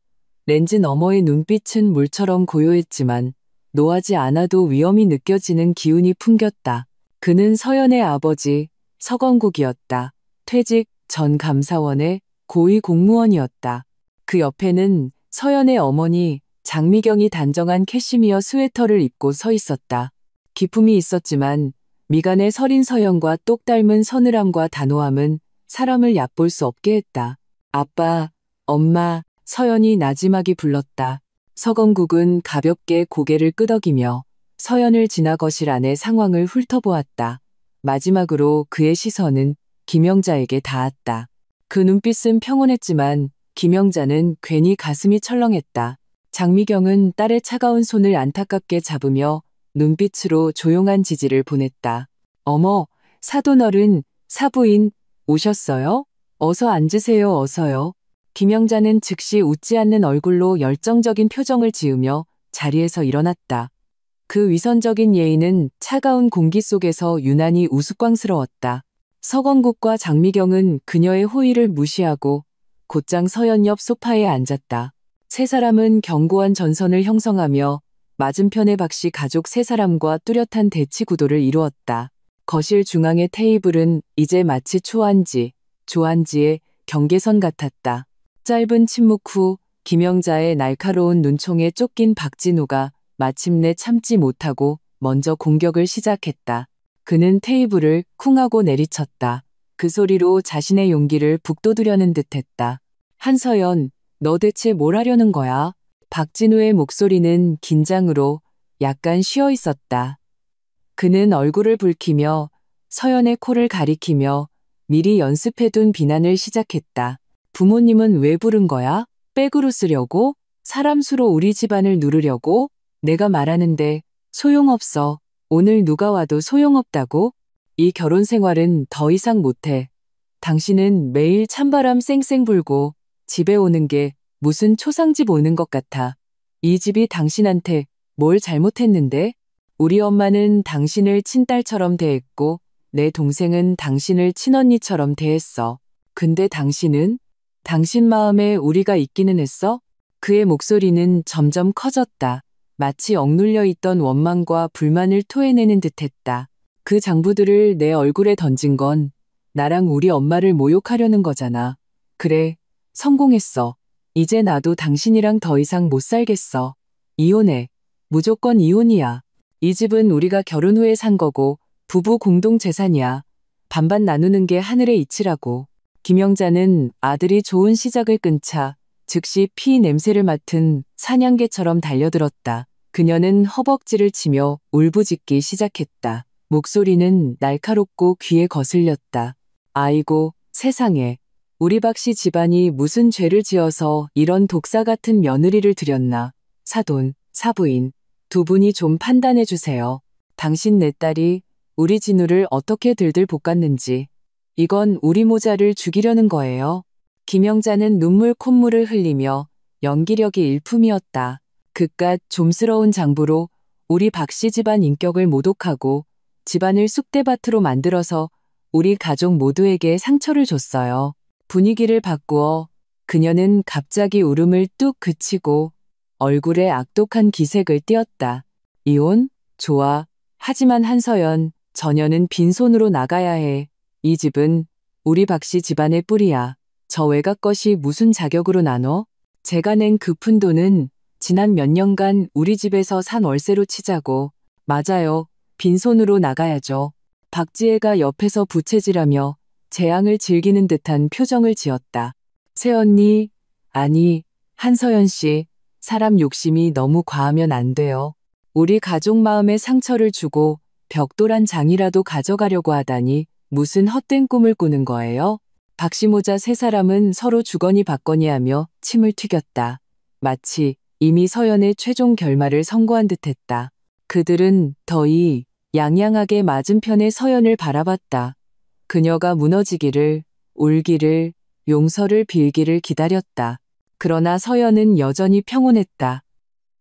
[SPEAKER 1] 렌즈 너머의 눈빛은 물처럼 고요했지만 노하지 않아도 위험이 느껴지는 기운이 풍겼다. 그는 서연의 아버지 서건국이었다. 퇴직 전 감사원의 고위 공무원이었다. 그 옆에는 서연의 어머니 장미경이 단정한 캐시미어 스웨터를 입고 서 있었다. 기품이 있었지만 미간의 서린 서연과 똑 닮은 서늘함과 단호함은 사람을 얕볼 수 없게 했다. 아빠, 엄마, 서연이 나지막이 불렀다. 서건국은 가볍게 고개를 끄덕이며 서연을 지나 거실 안의 상황을 훑어보았다. 마지막으로 그의 시선은 김영자에게 닿았다. 그 눈빛은 평온했지만 김영자는 괜히 가슴이 철렁했다. 장미경은 딸의 차가운 손을 안타깝게 잡으며 눈빛으로 조용한 지지를 보냈다. 어머, 사돈어른, 사부인, 오셨어요? 어서 앉으세요, 어서요. 김영자는 즉시 웃지 않는 얼굴로 열정적인 표정을 지으며 자리에서 일어났다. 그 위선적인 예의는 차가운 공기 속에서 유난히 우스꽝스러웠다. 서건국과 장미경은 그녀의 호의를 무시하고 곧장 서연 옆 소파에 앉았다. 세 사람은 견고한 전선을 형성하며 맞은편의 박씨 가족 세 사람과 뚜렷한 대치 구도를 이루었다. 거실 중앙의 테이블은 이제 마치 초안지, 조안지의 경계선 같았다. 짧은 침묵 후 김영자의 날카로운 눈총에 쫓긴 박진우가 마침내 참지 못하고 먼저 공격을 시작했다. 그는 테이블을 쿵 하고 내리쳤다. 그 소리로 자신의 용기를 북돋으려는 듯했다. 한서연, 너 대체 뭘 하려는 거야? 박진우의 목소리는 긴장으로 약간 쉬어 있었다. 그는 얼굴을 붉히며 서연의 코를 가리키며 미리 연습해둔 비난을 시작했다. 부모님은 왜 부른 거야? 백으로 쓰려고? 사람 수로 우리 집안을 누르려고? 내가 말하는데 소용없어. 오늘 누가 와도 소용없다고? 이 결혼 생활은 더 이상 못해. 당신은 매일 찬바람 쌩쌩 불고 집에 오는 게 무슨 초상집 오는 것 같아. 이 집이 당신한테 뭘 잘못했는데? 우리 엄마는 당신을 친딸처럼 대했고 내 동생은 당신을 친언니처럼 대했어. 근데 당신은? 당신 마음에 우리가 있기는 했어? 그의 목소리는 점점 커졌다. 마치 억눌려 있던 원망과 불만을 토해내는 듯했다. 그 장부들을 내 얼굴에 던진 건 나랑 우리 엄마를 모욕하려는 거잖아. 그래, 성공했어. 이제 나도 당신이랑 더 이상 못 살겠어. 이혼해. 무조건 이혼이야. 이 집은 우리가 결혼 후에 산 거고 부부 공동 재산이야. 반반 나누는 게 하늘의 이치라고. 김영자는 아들이 좋은 시작을 끊자 즉시 피 냄새를 맡은 사냥개처럼 달려들었다. 그녀는 허벅지를 치며 울부짖기 시작했다. 목소리는 날카롭고 귀에 거슬렸다. 아이고, 세상에. 우리 박씨 집안이 무슨 죄를 지어서 이런 독사 같은 며느리를 들였나. 사돈, 사부인, 두 분이 좀 판단해 주세요. 당신 내 딸이 우리 진우를 어떻게 들들 볶았는지. 이건 우리 모자를 죽이려는 거예요. 김영자는 눈물 콧물을 흘리며 연기력이 일품이었다. 그깟 좀스러운 장부로 우리 박씨 집안 인격을 모독하고 집안을 쑥대밭으로 만들어서 우리 가족 모두에게 상처를 줬어요. 분위기를 바꾸어 그녀는 갑자기 울음을 뚝 그치고 얼굴에 악독한 기색을 띄었다. 이혼? 좋아. 하지만 한서연, 저녀는 빈손으로 나가야 해. 이 집은 우리 박씨 집안의 뿌리야. 저 외가 것이 무슨 자격으로 나눠? 제가 낸 그 푼 돈은 지난 몇 년간 우리 집에서 산 월세로 치자고. 맞아요. 빈손으로 나가야죠. 박지혜가 옆에서 부채질하며 재앙을 즐기는 듯한 표정을 지었다. 새언니, 아니, 한서연 씨, 사람 욕심이 너무 과하면 안 돼요. 우리 가족 마음에 상처를 주고 벽돌 한 장이라도 가져가려고 하다니 무슨 헛된 꿈을 꾸는 거예요? 박씨모자 세 사람은 서로 주거니 받거니 하며 침을 튀겼다. 마치 이미 서연의 최종 결말을 선고한 듯했다. 그들은 더이 양양하게 맞은편의 서연을 바라봤다. 그녀가 무너지기를, 울기를, 용서를 빌기를 기다렸다. 그러나 서연은 여전히 평온했다.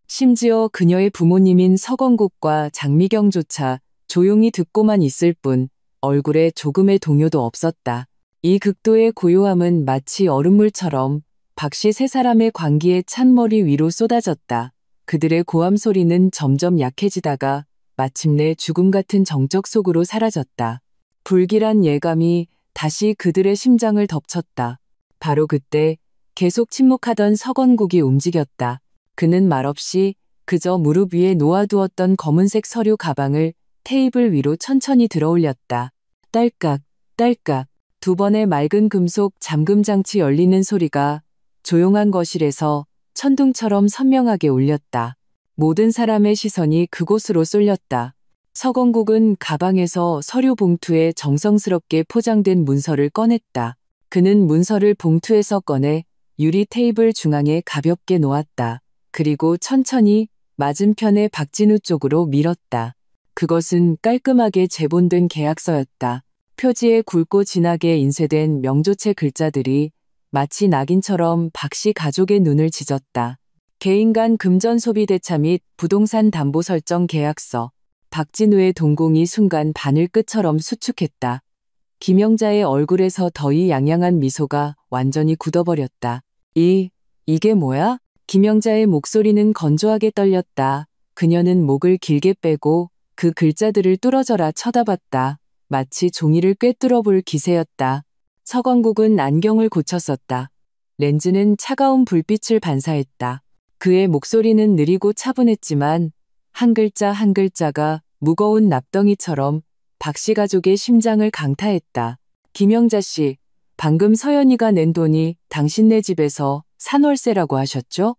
[SPEAKER 1] 심지어 그녀의 부모님인 서건국과 장미경조차 조용히 듣고만 있을 뿐 얼굴에 조금의 동요도 없었다. 이 극도의 고요함은 마치 얼음물처럼 박씨 세 사람의 광기에 찬 머리 위로 쏟아졌다. 그들의 고함 소리는 점점 약해지다가 마침내 죽음 같은 정적 속으로 사라졌다. 불길한 예감이 다시 그들의 심장을 덮쳤다. 바로 그때 계속 침묵하던 서건국이 움직였다. 그는 말없이 그저 무릎 위에 놓아두었던 검은색 서류 가방을 테이블 위로 천천히 들어올렸다. 딸깍, 딸깍. 두 번의 맑은 금속 잠금 장치 열리는 소리가 조용한 거실에서 천둥처럼 선명하게 울렸다. 모든 사람의 시선이 그곳으로 쏠렸다. 서건국은 가방에서 서류 봉투에 정성스럽게 포장된 문서를 꺼냈다. 그는 문서를 봉투에서 꺼내 유리 테이블 중앙에 가볍게 놓았다. 그리고 천천히 맞은편의 박진우 쪽으로 밀었다. 그것은 깔끔하게 제본된 계약서였다. 표지에 굵고 진하게 인쇄된 명조체 글자들이 마치 낙인처럼 박씨 가족의 눈을 지졌다. 개인 간 금전 소비 대차 및 부동산 담보 설정 계약서. 박진우의 동공이 순간 바늘끝처럼 수축했다. 김영자의 얼굴에서 더이 양양한 미소가 완전히 굳어버렸다. 이게 뭐야? 김영자의 목소리는 건조하게 떨렸다. 그녀는 목을 길게 빼고 그 글자들을 뚫어져라 쳐다봤다. 마치 종이를 꿰뚫어 볼 기세였다. 서건국은 안경을 고쳤었다. 렌즈는 차가운 불빛을 반사했다. 그의 목소리는 느리고 차분했지만 한 글자 한 글자가 무거운 납덩이처럼 박씨 가족의 심장을 강타했다. 김영자 씨, 방금 서연이가 낸 돈이 당신네 집에서 산월세라고 하셨죠?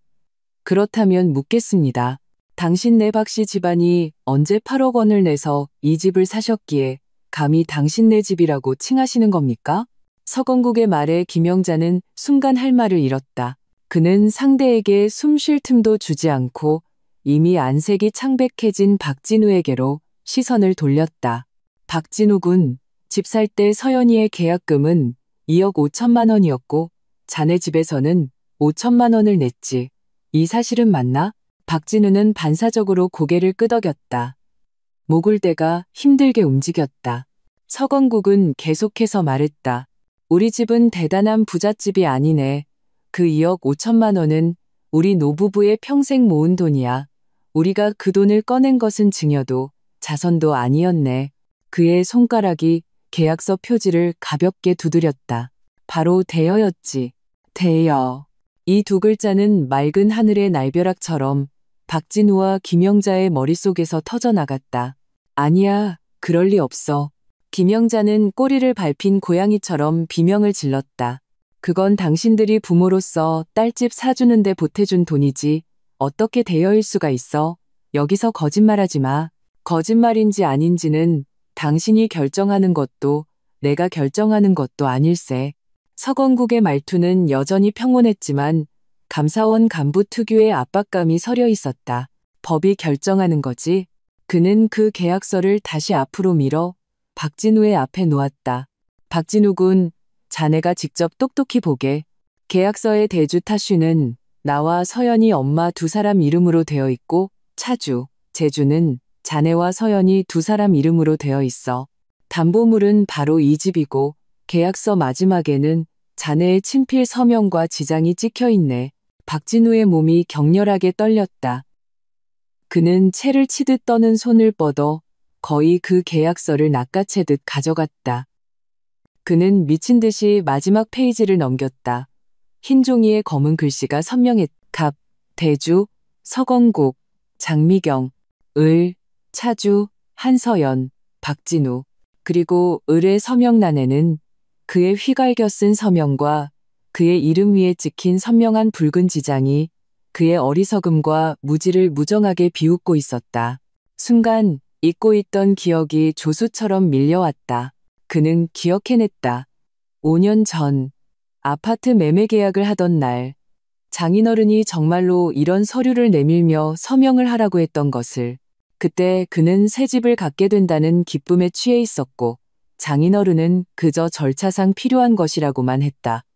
[SPEAKER 1] 그렇다면 묻겠습니다. 당신네 박씨 집안이 언제 8억 원을 내서 이 집을 사셨기에 감히 당신네 집이라고 칭하시는 겁니까? 서건국의 말에 김영자는 순간 할 말을 잃었다. 그는 상대에게 숨 쉴 틈도 주지 않고 이미 안색이 창백해진 박진우에게로 시선을 돌렸다. 박진우 군, 집 살 때 서연이의 계약금은 2억 5천만 원이었고 자네 집에서는 5천만 원을 냈지. 이 사실은 맞나? 박진우는 반사적으로 고개를 끄덕였다. 목을 대가 힘들게 움직였다. 서건국은 계속해서 말했다. 우리 집은 대단한 부잣집이 아니네. 그 2억 5천만 원은 우리 노부부의 평생 모은 돈이야. 우리가 그 돈을 꺼낸 것은 증여도 자선도 아니었네. 그의 손가락이 계약서 표지를 가볍게 두드렸다. 바로 대여였지. 대여. 이 두 글자는 맑은 하늘의 날벼락처럼 박진우와 김영자의 머릿속에서 터져나갔다. 아니야, 그럴 리 없어. 김영자는 꼬리를 밟힌 고양이처럼 비명을 질렀다. 그건 당신들이 부모로서 딸집 사주는데 보태준 돈이지. 어떻게 대여일 수가 있어? 여기서 거짓말하지 마. 거짓말인지 아닌지는 당신이 결정하는 것도 내가 결정하는 것도 아닐세. 서건국의 말투는 여전히 평온했지만 감사원 간부 특유의 압박감이 서려 있었다. 법이 결정하는 거지. 그는 그 계약서를 다시 앞으로 밀어 박진우의 앞에 놓았다. 박진우 군, 자네가 직접 똑똑히 보게. 계약서의 대주 타슈는 나와 서연이 엄마 두 사람 이름으로 되어 있고 차주, 제주는 자네와 서연이 두 사람 이름으로 되어 있어. 담보물은 바로 이 집이고 계약서 마지막에는 자네의 친필 서명과 지장이 찍혀 있네. 박진우의 몸이 격렬하게 떨렸다. 그는 채를 치듯 떠는 손을 뻗어 거의 그 계약서를 낚아채듯 가져갔다. 그는 미친 듯이 마지막 페이지를 넘겼다. 흰 종이에 검은 글씨가 선명했. 갑, 대주, 서건국, 장미경, 을, 차주, 한서연, 박진우. 그리고 을의 서명란에는 그의 휘갈겨 쓴 서명과 그의 이름 위에 찍힌 선명한 붉은 지장이 그의 어리석음과 무지를 무정하게 비웃고 있었다. 순간 잊고 있던 기억이 조수처럼 밀려왔다. 그는 기억해냈다. 5년 전 아파트 매매 계약을 하던 날 장인어른이 정말로 이런 서류를 내밀며 서명을 하라고 했던 것을. 그때 그는 새 집을 갖게 된다는 기쁨에 취해 있었고 장인어른은 그저 절차상 필요한 것이라고만 했다.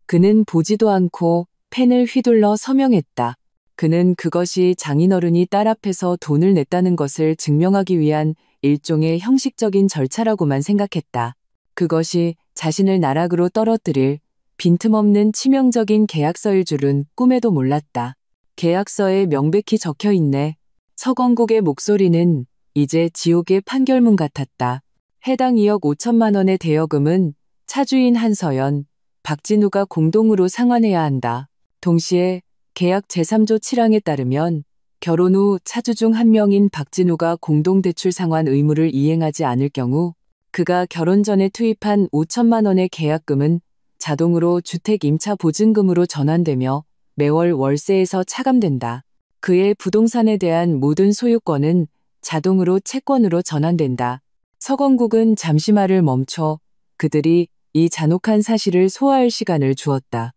[SPEAKER 1] 그는 보지도 않고 펜을 휘둘러 서명했다. 그는 그것이 장인어른이 딸 앞에서 돈을 냈다는 것을 증명하기 위한 일종의 형식적인 절차라고만 생각했다. 그것이 자신을 나락으로 떨어뜨릴 빈틈없는 치명적인 계약서일 줄은 꿈에도 몰랐다. 계약서에 명백히 적혀 있네. 서건국의 목소리는 이제 지옥의 판결문 같았다. 해당 2억 5천만 원의 대여금은 차주인 한서연, 박진우가 공동으로 상환해야 한다. 동시에 계약 제3조 7항에 따르면 결혼 후 차주 중 한 명인 박진우가 공동대출 상환 의무를 이행하지 않을 경우 그가 결혼 전에 투입한 5천만 원의 계약금은 자동으로 주택 임차 보증금으로 전환되며 매월 월세에서 차감된다. 그의 부동산에 대한 모든 소유권은 자동으로 채권으로 전환된다. 서건국은 잠시 말을 멈춰 그들이 이 잔혹한 사실을 소화할 시간을 주었다.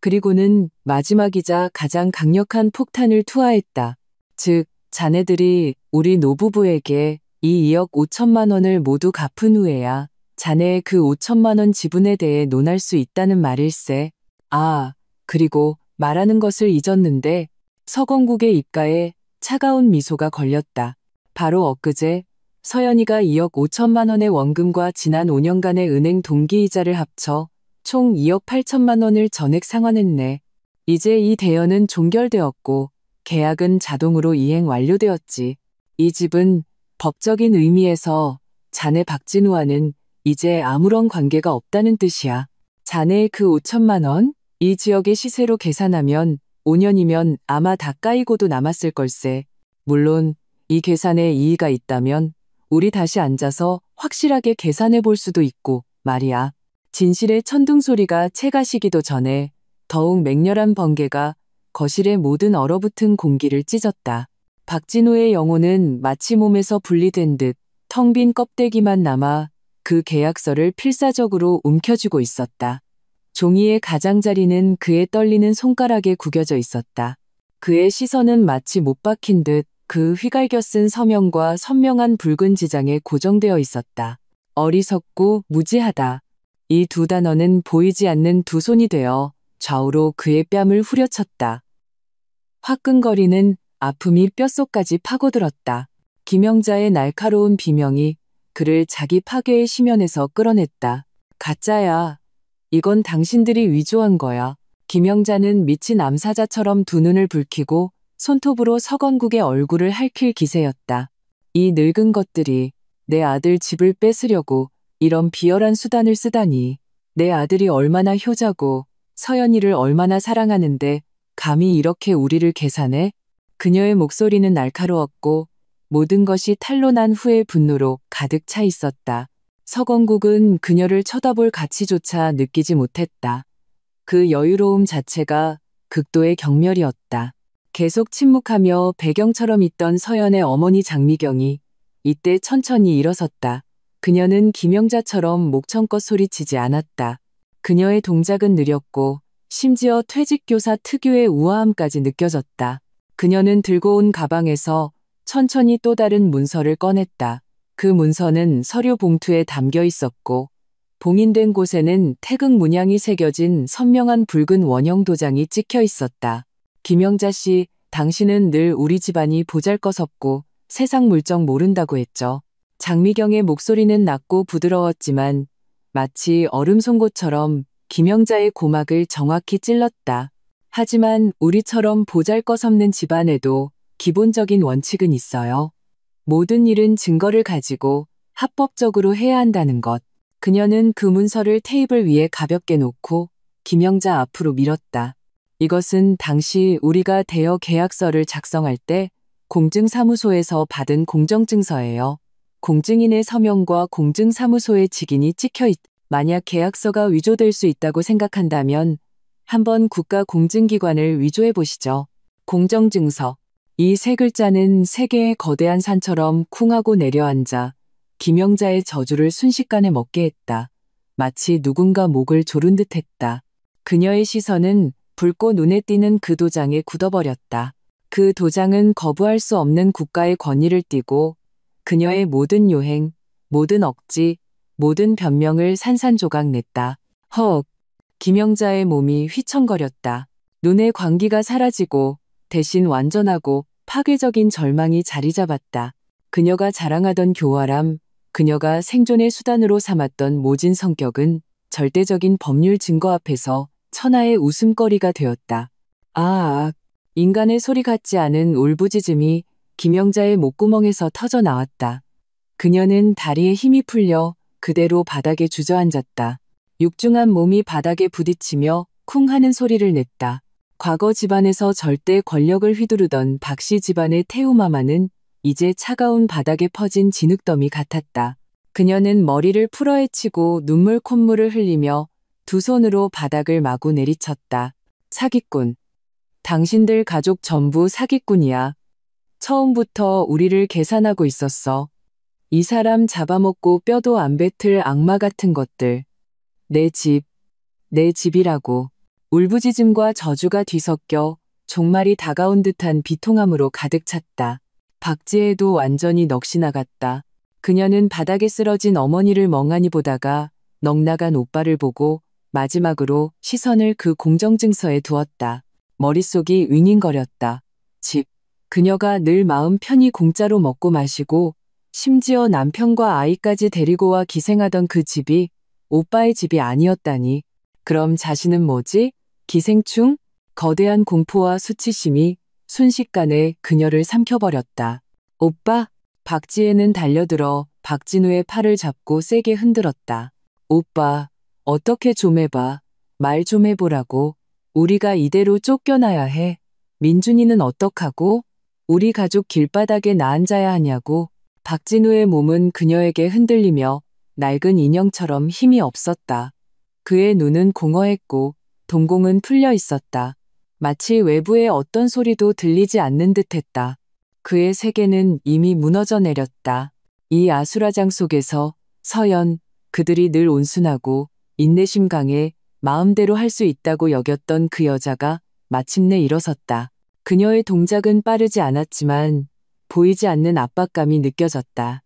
[SPEAKER 1] 그리고는 마지막이자 가장 강력한 폭탄을 투하했다. 즉, 자네들이 우리 노부부에게 이 2억 5천만 원을 모두 갚은 후에야 자네의 그 5천만 원 지분에 대해 논할 수 있다는 말일세. 아, 그리고 말하는 것을 잊었는데 서건국의 입가에 차가운 미소가 걸렸다. 바로 엊그제 서연이가 2억 5천만 원의 원금과 지난 5년간의 은행 동기이자를 합쳐 총 2억 8천만 원을 전액 상환했네. 이제 이 대여는 종결되었고 계약은 자동으로 이행 완료되었지. 이 집은 법적인 의미에서 자네 박진우와는 이제 아무런 관계가 없다는 뜻이야. 자네의 그 5천만 원? 이 지역의 시세로 계산하면 5년이면 아마 다 까이고도 남았을 걸세. 물론 이 계산에 이의가 있다면 우리 다시 앉아서 확실하게 계산해 볼 수도 있고 말이야. 진실의 천둥소리가 채가시기도 전에 더욱 맹렬한 번개가 거실의 모든 얼어붙은 공기를 찢었다. 박진우의 영혼은 마치 몸에서 분리된 듯 텅 빈 껍데기만 남아 그 계약서를 필사적으로 움켜쥐고 있었다. 종이의 가장자리는 그의 떨리는 손가락에 구겨져 있었다. 그의 시선은 마치 못 박힌 듯 그 휘갈겨 쓴 서명과 선명한 붉은 지장에 고정되어 있었다. 어리석고 무지하다. 이 두 단어는 보이지 않는 두 손이 되어 좌우로 그의 뺨을 후려쳤다. 화끈거리는 아픔이 뼛속까지 파고들었다. 김영자의 날카로운 비명이 그를 자기 파괴의 심연에서 끌어냈다. 가짜야. 이건 당신들이 위조한 거야. 김영자는 미친 암사자처럼 두 눈을 붉히고 손톱으로 서건국의 얼굴을 핥힐 기세였다. 이 늙은 것들이 내 아들 집을 뺏으려고 이런 비열한 수단을 쓰다니. 내 아들이 얼마나 효자고 서연이를 얼마나 사랑하는데 감히 이렇게 우리를 계산해? 그녀의 목소리는 날카로웠고 모든 것이 탄로난 후의 분노로 가득 차 있었다. 서건국은 그녀를 쳐다볼 가치조차 느끼지 못했다. 그 여유로움 자체가 극도의 경멸이었다. 계속 침묵하며 배경처럼 있던 서연의 어머니 장미경이 이때 천천히 일어섰다. 그녀는 김영자처럼 목청껏 소리치지 않았다. 그녀의 동작은 느렸고 심지어 퇴직교사 특유의 우아함까지 느껴졌다. 그녀는 들고 온 가방에서 천천히 또 다른 문서를 꺼냈다. 그 문서는 서류 봉투에 담겨 있었고 봉인된 곳에는 태극 문양이 새겨진 선명한 붉은 원형 도장이 찍혀 있었다. 김영자 씨, 당신은 늘 우리 집안이 보잘것없고 세상 물정 모른다고 했죠. 장미경의 목소리는 낮고 부드러웠지만 마치 얼음 송곳처럼 김영자의 고막을 정확히 찔렀다. 하지만 우리처럼 보잘것없는 집안에도 기본적인 원칙은 있어요. 모든 일은 증거를 가지고 합법적으로 해야 한다는 것. 그녀는 그 문서를 테이블 위에 가볍게 놓고 김영자 앞으로 밀었다. 이것은 당시 우리가 대여 계약서를 작성할 때 공증사무소에서 받은 공정증서예요. 공증인의 서명과 공증사무소의 직인이 찍혀 있다. 만약 계약서가 위조될 수 있다고 생각한다면 한번 국가공증기관을 위조해 보시죠. 공정증서. 이 세 글자는 세 개의 거대한 산처럼 쿵하고 내려앉아 김영자의 저주를 순식간에 먹게 했다. 마치 누군가 목을 조른 듯 했다. 그녀의 시선은 붉고 눈에 띄는 그 도장에 굳어버렸다. 그 도장은 거부할 수 없는 국가의 권위를 띠고 그녀의 모든 요행, 모든 억지, 모든 변명을 산산조각 냈다. 헉! 김영자의 몸이 휘청거렸다. 눈의 광기가 사라지고 대신 완전하고 파괴적인 절망이 자리 잡았다. 그녀가 자랑하던 교활함, 그녀가 생존의 수단으로 삼았던 모진 성격은 절대적인 법률 증거 앞에서 천하의 웃음거리가 되었다. 아, 인간의 소리 같지 않은 울부짖음이 김영자의 목구멍에서 터져 나왔다. 그녀는 다리에 힘이 풀려 그대로 바닥에 주저앉았다. 육중한 몸이 바닥에 부딪히며 쿵 하는 소리를 냈다. 과거 집안에서 절대 권력을 휘두르던 박씨 집안의 태우마마는 이제 차가운 바닥에 퍼진 진흙더미 같았다. 그녀는 머리를 풀어헤치고 눈물 콧물을 흘리며 두 손으로 바닥을 마구 내리쳤다. 사기꾼. 당신들 가족 전부 사기꾼이야. 처음부터 우리를 계산하고 있었어. 이 사람 잡아먹고 뼈도 안 뱉을 악마 같은 것들. 내 집이라고. 울부짖음과 저주가 뒤섞여 종말이 다가온 듯한 비통함으로 가득 찼다. 박지혜도 완전히 넋이 나갔다. 그녀는 바닥에 쓰러진 어머니를 멍하니 보다가 넋나간 오빠를 보고 마지막으로 시선을 그 공정증서에 두었다. 머릿속이 윙윙거렸다. 집. 그녀가 늘 마음 편히 공짜로 먹고 마시고 심지어 남편과 아이까지 데리고 와 기생하던 그 집이 오빠의 집이 아니었다니. 그럼 자신은 뭐지? 기생충? 거대한 공포와 수치심이 순식간에 그녀를 삼켜버렸다. 오빠? 박지혜는 달려들어 박진우의 팔을 잡고 세게 흔들었다. 오빠, 어떻게 좀 해봐. 말 좀 해보라고. 우리가 이대로 쫓겨나야 해. 민준이는 어떡하고? 우리 가족 길바닥에 나앉아야 하냐고. 박진우의 몸은 그녀에게 흔들리며 낡은 인형처럼 힘이 없었다. 그의 눈은 공허했고 동공은 풀려 있었다. 마치 외부의 어떤 소리도 들리지 않는 듯했다. 그의 세계는 이미 무너져 내렸다. 이 아수라장 속에서 서연, 그들이 늘 온순하고 인내심 강해 마음대로 할 수 있다고 여겼던 그 여자가 마침내 일어섰다. 그녀의 동작은 빠르지 않았지만 보이지 않는 압박감이 느껴졌다.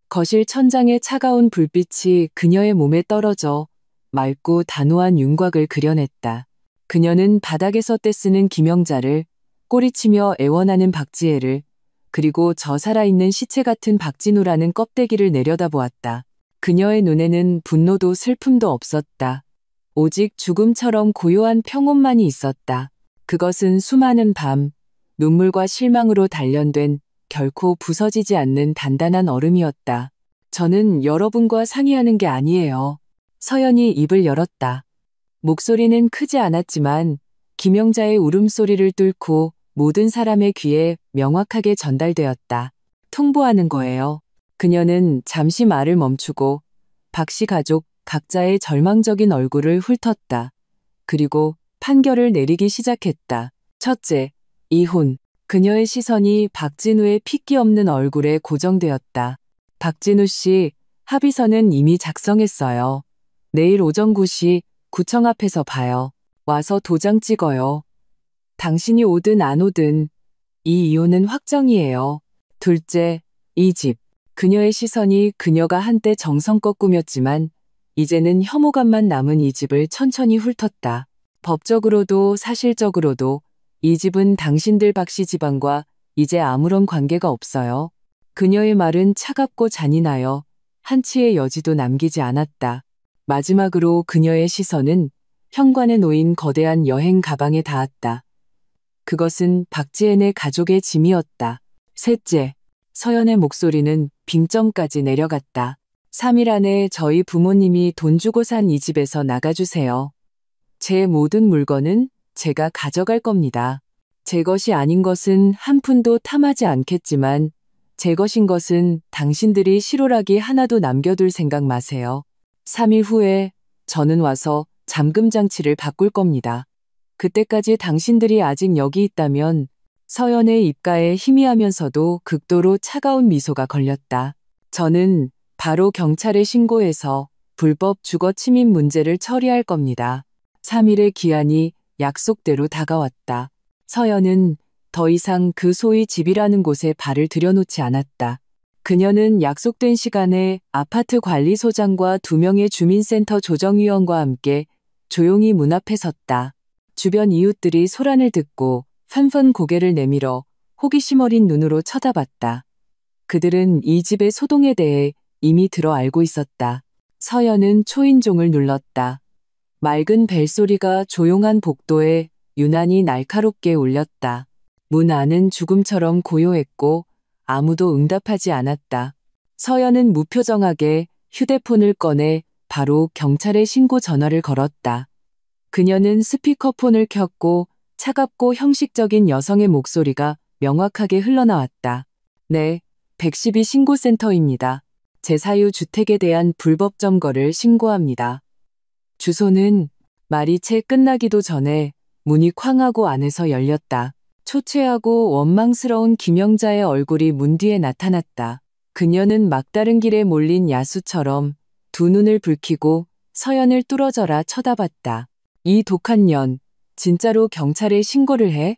[SPEAKER 1] 거실 천장의 차가운 불빛이 그녀의 몸에 떨어져 맑고 단호한 윤곽을 그려냈다. 그녀는 바닥에서 떼쓰는 김영자를, 꼬리치며 애원하는 박지혜를, 그리고 저 살아있는 시체 같은 박진우라는 껍데기를 내려다보았다. 그녀의 눈에는 분노도 슬픔도 없었다. 오직 죽음처럼 고요한 평온만이 있었다. 그것은 수많은 밤, 눈물과 실망으로 단련된 결코 부서지지 않는 단단한 얼음이었다. 저는 여러분과 상의하는 게 아니에요. 서연이 입을 열었다. 목소리는 크지 않았지만 김영자의 울음소리를 뚫고 모든 사람의 귀에 명확하게 전달되었다. 통보하는 거예요. 그녀는 잠시 말을 멈추고 박씨 가족 각자의 절망적인 얼굴을 훑었다. 그리고 판결을 내리기 시작했다. 첫째, 이혼. 그녀의 시선이 박진우의 핏기 없는 얼굴에 고정되었다. 박진우 씨, 합의서는 이미 작성했어요. 내일 오전 9시 구청 앞에서 봐요. 와서 도장 찍어요. 당신이 오든 안 오든 이 이혼은 확정이에요. 둘째, 이 집. 그녀의 시선이 그녀가 한때 정성껏 꾸몄지만 이제는 혐오감만 남은 이 집을 천천히 훑었다. 법적으로도 사실적으로도 이 집은 당신들 박씨 집안과 이제 아무런 관계가 없어요. 그녀의 말은 차갑고 잔인하여 한치의 여지도 남기지 않았다. 마지막으로 그녀의 시선은 현관에 놓인 거대한 여행 가방에 닿았다. 그것은 박지혜네 가족의 짐이었다. 셋째, 서연의 목소리는 빙점까지 내려갔다. 3일 안에 저희 부모님이 돈 주고 산 이 집에서 나가주세요. 제 모든 물건은 제가 가져갈 겁니다. 제 것이 아닌 것은 한 푼도 탐하지 않겠지만 제 것인 것은 당신들이 실오라기 하나도 남겨둘 생각 마세요. 3일 후에 저는 와서 잠금 장치를 바꿀 겁니다. 그때까지 당신들이 아직 여기 있다면 서연의 입가에 희미하면서도 극도로 차가운 미소가 걸렸다. 저는 바로 경찰에 신고해서 불법 주거 침입 문제를 처리할 겁니다. 3일의 기한이 약속대로 다가왔다. 서연은 더 이상 그 소위 집이라는 곳에 발을 들여놓지 않았다. 그녀는 약속된 시간에 아파트 관리소장과 2명의 주민센터 조정위원과 함께 조용히 문 앞에 섰다. 주변 이웃들이 소란을 듣고纷纷 고개를 내밀어 호기심 어린 눈으로 쳐다봤다. 그들은 이 집의 소동에 대해 이미 들어 알고 있었다. 서연은 초인종을 눌렀다. 맑은 벨소리가 조용한 복도에 유난히 날카롭게 울렸다. 문 안은 죽음처럼 고요했고 아무도 응답하지 않았다. 서연은 무표정하게 휴대폰을 꺼내 바로 경찰에 신고 전화를 걸었다. 그녀는 스피커폰을 켰고 차갑고 형식적인 여성의 목소리가 명확하게 흘러나왔다. 네, 112 신고센터입니다. 제 사유 주택에 대한 불법 점거를 신고합니다. 주소는 말이 채 끝나기도 전에 문이 쾅 하고 안에서 열렸다. 초췌하고 원망스러운 김영자의 얼굴이 문 뒤에 나타났다. 그녀는 막다른 길에 몰린 야수처럼 두 눈을 붉히고 서연을 뚫어져라 쳐다봤다. 이 독한 년, 진짜로 경찰에 신고를 해?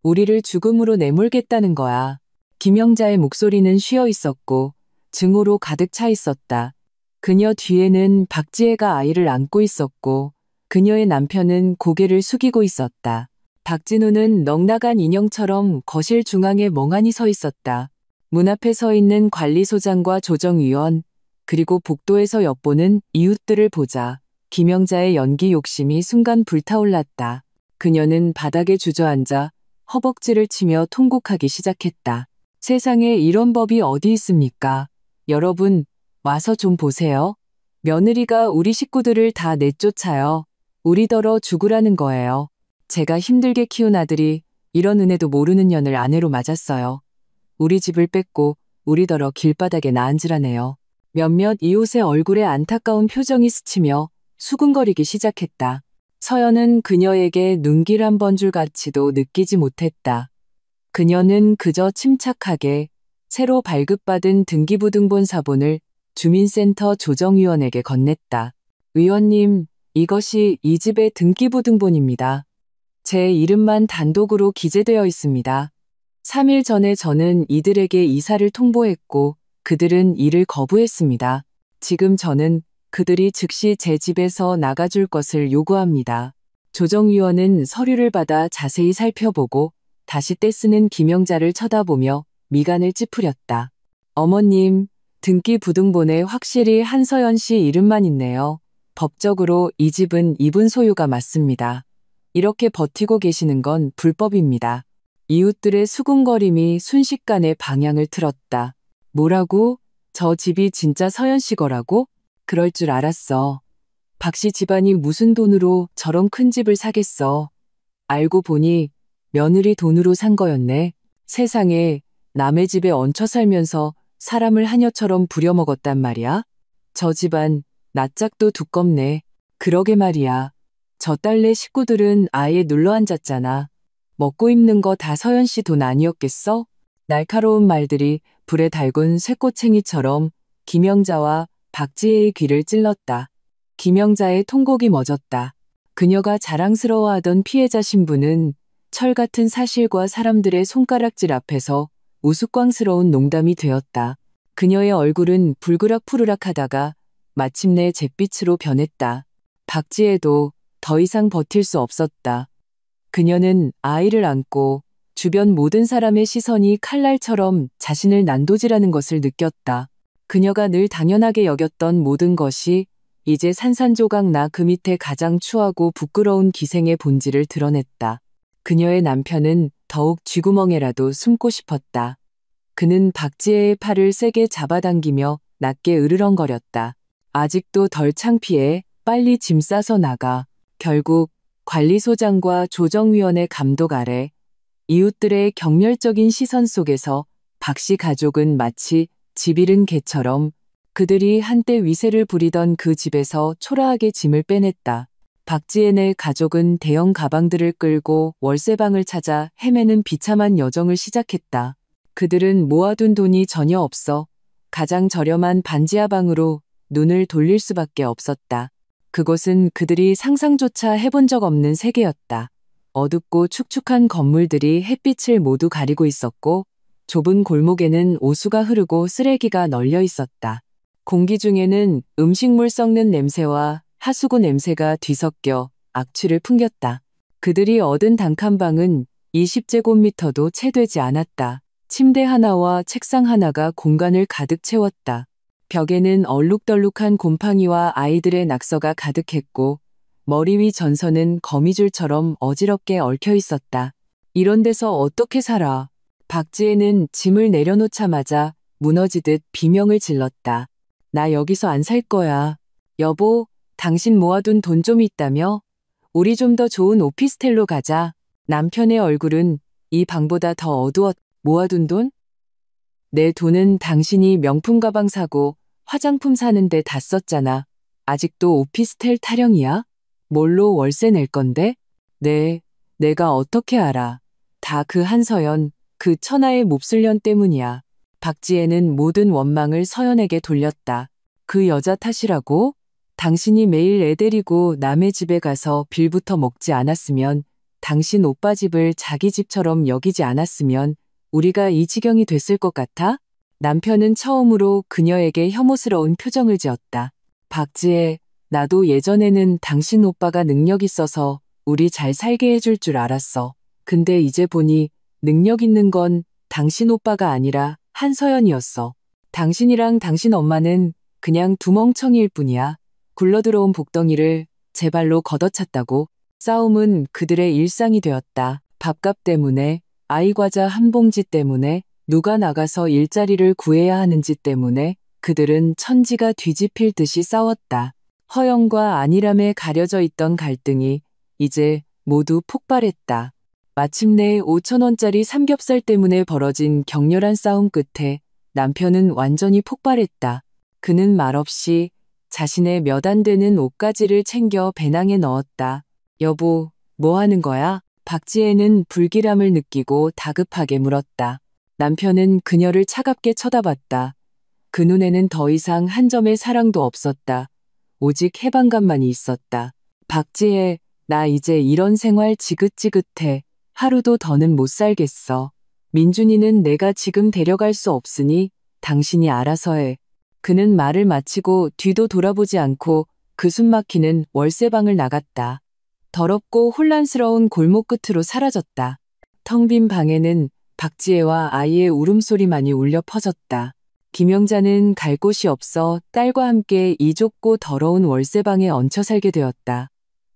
[SPEAKER 1] 우리를 죽음으로 내몰겠다는 거야. 김영자의 목소리는 쉬어 있었고 증오로 가득 차 있었다. 그녀 뒤에는 박지혜가 아이를 안고 있었고 그녀의 남편은 고개를 숙이고 있었다. 박진우는 넉나간 인형처럼 거실 중앙에 멍하니 서 있었다. 문 앞에 서 있는 관리소장과 조정위원, 그리고 복도에서 엿보는 이웃들을 보자 김영자의 연기 욕심이 순간 불타올랐다. 그녀는 바닥에 주저앉아 허벅지를 치며 통곡하기 시작했다. 세상에 이런 법이 어디 있습니까? 여러분, 와서 좀 보세요. 며느리가 우리 식구들을 다 내쫓아요. 우리더러 죽으라는 거예요. 제가 힘들게 키운 아들이 이런 은혜도 모르는 년을 아내로 맞았어요. 우리 집을 뺏고 우리더러 길바닥에 나앉으라네요. 몇몇 이웃의 얼굴에 안타까운 표정이 스치며 수군거리기 시작했다. 서연은 그녀에게 눈길 한 번 줄 가치도 느끼지 못했다. 그녀는 그저 침착하게 새로 발급받은 등기부등본 사본을 주민센터 조정위원에게 건넸다. 위원님, 이것이 이 집의 등기부등본입니다. 제 이름만 단독으로 기재되어 있습니다. 3일 전에 저는 이들에게 이사를 통보했고 그들은 이를 거부했습니다. 지금 저는 그들이 즉시 제 집에서 나가줄 것을 요구합니다. 조정위원은 서류를 받아 자세히 살펴보고 다시 떼쓰는 김영자를 쳐다보며 미간을 찌푸렸다. 어머님, 등기부등본에 확실히 한서연 씨 이름만 있네요. 법적으로 이 집은 이분 소유가 맞습니다. 이렇게 버티고 계시는 건 불법입니다. 이웃들의 수군거림이 순식간에 방향을 틀었다. 뭐라고? 저 집이 진짜 서연 씨 거라고? 그럴 줄 알았어. 박 씨 집안이 무슨 돈으로 저런 큰 집을 사겠어. 알고 보니 며느리 돈으로 산 거였네. 세상에 남의 집에 얹혀 살면서 사람을 하녀처럼 부려먹었단 말이야. 저 집안 낯짝도 두껍네. 그러게 말이야. 저 딸네 식구들은 아예 눌러앉았잖아. 먹고 입는 거 다 서연 씨 돈 아니었겠어? 날카로운 말들이 불에 달군 쇠꼬챙이처럼 김영자와 박지혜의 귀를 찔렀다. 김영자의 통곡이 멎었다. 그녀가 자랑스러워하던 피해자 신부는 철 같은 사실과 사람들의 손가락질 앞에서 우스꽝스러운 농담이 되었다. 그녀의 얼굴은 불그락푸르락 하다가 마침내 잿빛으로 변했다. 박지혜도 더 이상 버틸 수 없었다. 그녀는 아이를 안고 주변 모든 사람의 시선이 칼날처럼 자신을 난도질하는 것을 느꼈다. 그녀가 늘 당연하게 여겼던 모든 것이 이제 산산조각 나 그 밑에 가장 추하고 부끄러운 기생의 본질을 드러냈다. 그녀의 남편은 더욱 쥐구멍에라도 숨고 싶었다. 그는 박지혜의 팔을 세게 잡아당기며 낮게 으르렁거렸다. 아직도 덜 창피해. 빨리 짐 싸서 나가. 결국 관리소장과 조정위원의 감독 아래 이웃들의 경멸적인 시선 속에서 박씨 가족은 마치 집 잃은 개처럼 그들이 한때 위세를 부리던 그 집에서 초라하게 짐을 빼냈다. 박지앤의 가족은 대형 가방들을 끌고 월세방을 찾아 헤매는 비참한 여정을 시작했다. 그들은 모아둔 돈이 전혀 없어 가장 저렴한 반지하 방으로 눈을 돌릴 수밖에 없었다. 그곳은 그들이 상상조차 해본 적 없는 세계였다. 어둡고 축축한 건물들이 햇빛을 모두 가리고 있었고 좁은 골목에는 오수가 흐르고 쓰레기가 널려 있었다. 공기 중에는 음식물 썩는 냄새와 하수구 냄새가 뒤섞여 악취를 풍겼다. 그들이 얻은 단칸방은 20제곱미터도 채 되지 않았다. 침대 하나와 책상 하나가 공간을 가득 채웠다. 벽에는 얼룩덜룩한 곰팡이와 아이들의 낙서가 가득했고 머리 위 전선은 거미줄처럼 어지럽게 얽혀 있었다. 이런 데서 어떻게 살아? 박지혜는 짐을 내려놓자마자 무너지듯 비명을 질렀다. 나 여기서 안 살 거야. 여보, 당신 모아둔 돈 좀 있다며? 우리 좀 더 좋은 오피스텔로 가자. 남편의 얼굴은 이 방보다 더 어두웠다. 모아둔 돈? 내 돈은 당신이 명품 가방 사고 화장품 사는데 다 썼잖아. 아직도 오피스텔 타령이야? 뭘로 월세 낼 건데? 네, 내가 어떻게 알아. 다 그 한서연, 그 천하의 몹쓸년 때문이야. 박지혜는 모든 원망을 서연에게 돌렸다. 그 여자 탓이라고? 당신이 매일 애 데리고 남의 집에 가서 빌부터 먹지 않았으면, 당신 오빠 집을 자기 집처럼 여기지 않았으면 우리가 이 지경이 됐을 것 같아? 남편은 처음으로 그녀에게 혐오스러운 표정을 지었다. 박지혜, 나도 예전에는 당신 오빠가 능력 있어서 우리 잘 살게 해줄 줄 알았어. 근데 이제 보니 능력 있는 건 당신 오빠가 아니라 한서연이었어. 당신이랑 당신 엄마는 그냥 두멍청이일 뿐이야. 굴러들어온 복덩이를 제 발로 걷어찼다고. 싸움은 그들의 일상이 되었다. 밥값 때문에, 아이 과자 한 봉지 때문에, 누가 나가서 일자리를 구해야 하는지 때문에 그들은 천지가 뒤집힐 듯이 싸웠다. 허영과 안일함에 가려져 있던 갈등이 이제 모두 폭발했다. 마침내 5,000원짜리 삼겹살 때문에 벌어진 격렬한 싸움 끝에 남편은 완전히 폭발했다. 그는 말없이 자신의 몇 안 되는 옷가지를 챙겨 배낭에 넣었다. 여보, 뭐 하는 거야? 박지혜는 불길함을 느끼고 다급하게 물었다. 남편은 그녀를 차갑게 쳐다봤다. 그 눈에는 더 이상 한 점의 사랑도 없었다. 오직 해방감만이 있었다. 박지혜, 나 이제 이런 생활 지긋지긋해. 하루도 더는 못 살겠어. 민준이는 내가 지금 데려갈 수 없으니 당신이 알아서 해. 그는 말을 마치고 뒤도 돌아보지 않고 그 숨막히는 월세방을 나갔다. 더럽고 혼란스러운 골목 끝으로 사라졌다. 텅 빈 방에는 박지혜와 아이의 울음소리만이 울려 퍼졌다. 김영자는 갈 곳이 없어 딸과 함께 이 좁고 더러운 월세방에 얹혀 살게 되었다.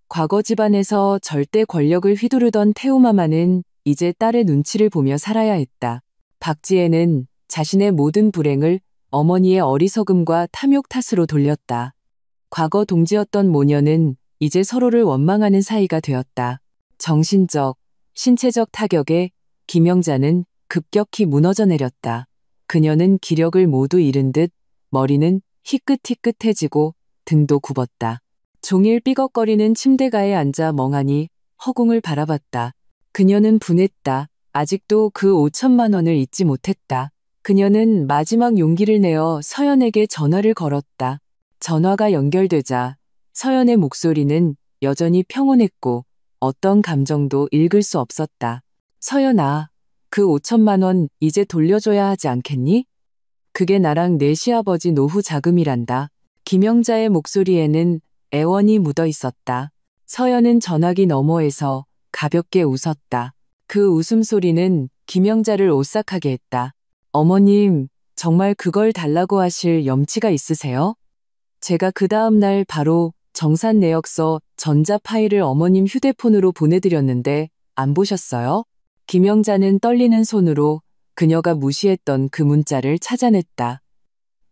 [SPEAKER 1] 과거 집안에서 절대 권력을 휘두르던 태우마마는 이제 딸의 눈치를 보며 살아야 했다. 박지혜는 자신의 모든 불행을 어머니의 어리석음과 탐욕 탓으로 돌렸다. 과거 동지였던 모녀는 이제 서로를 원망하는 사이가 되었다. 정신적, 신체적 타격에 김영자는 급격히 무너져 내렸다. 그녀는 기력을 모두 잃은 듯 머리는 희끗희끗해지고 등도 굽었다. 종일 삐걱거리는 침대가에 앉아 멍하니 허공을 바라봤다. 그녀는 분했다. 아직도 그 5천만 원을 잊지 못했다. 그녀는 마지막 용기를 내어 서연에게 전화를 걸었다. 전화가 연결되자 서연의 목소리는 여전히 평온했고 어떤 감정도 읽을 수 없었다. 서연아, 그 5천만 원 이제 돌려줘야 하지 않겠니? 그게 나랑 내 시아버지 노후 자금이란다. 김영자의 목소리에는 애원이 묻어 있었다. 서연은 전화기 너머에서 가볍게 웃었다. 그 웃음소리는 김영자를 오싹하게 했다. 어머님, 정말 그걸 달라고 하실 염치가 있으세요? 제가 그 다음 날 바로 정산 내역서 전자 파일을 어머님 휴대폰으로 보내드렸는데 안 보셨어요? 김영자는 떨리는 손으로 그녀가 무시했던 그 문자를 찾아냈다.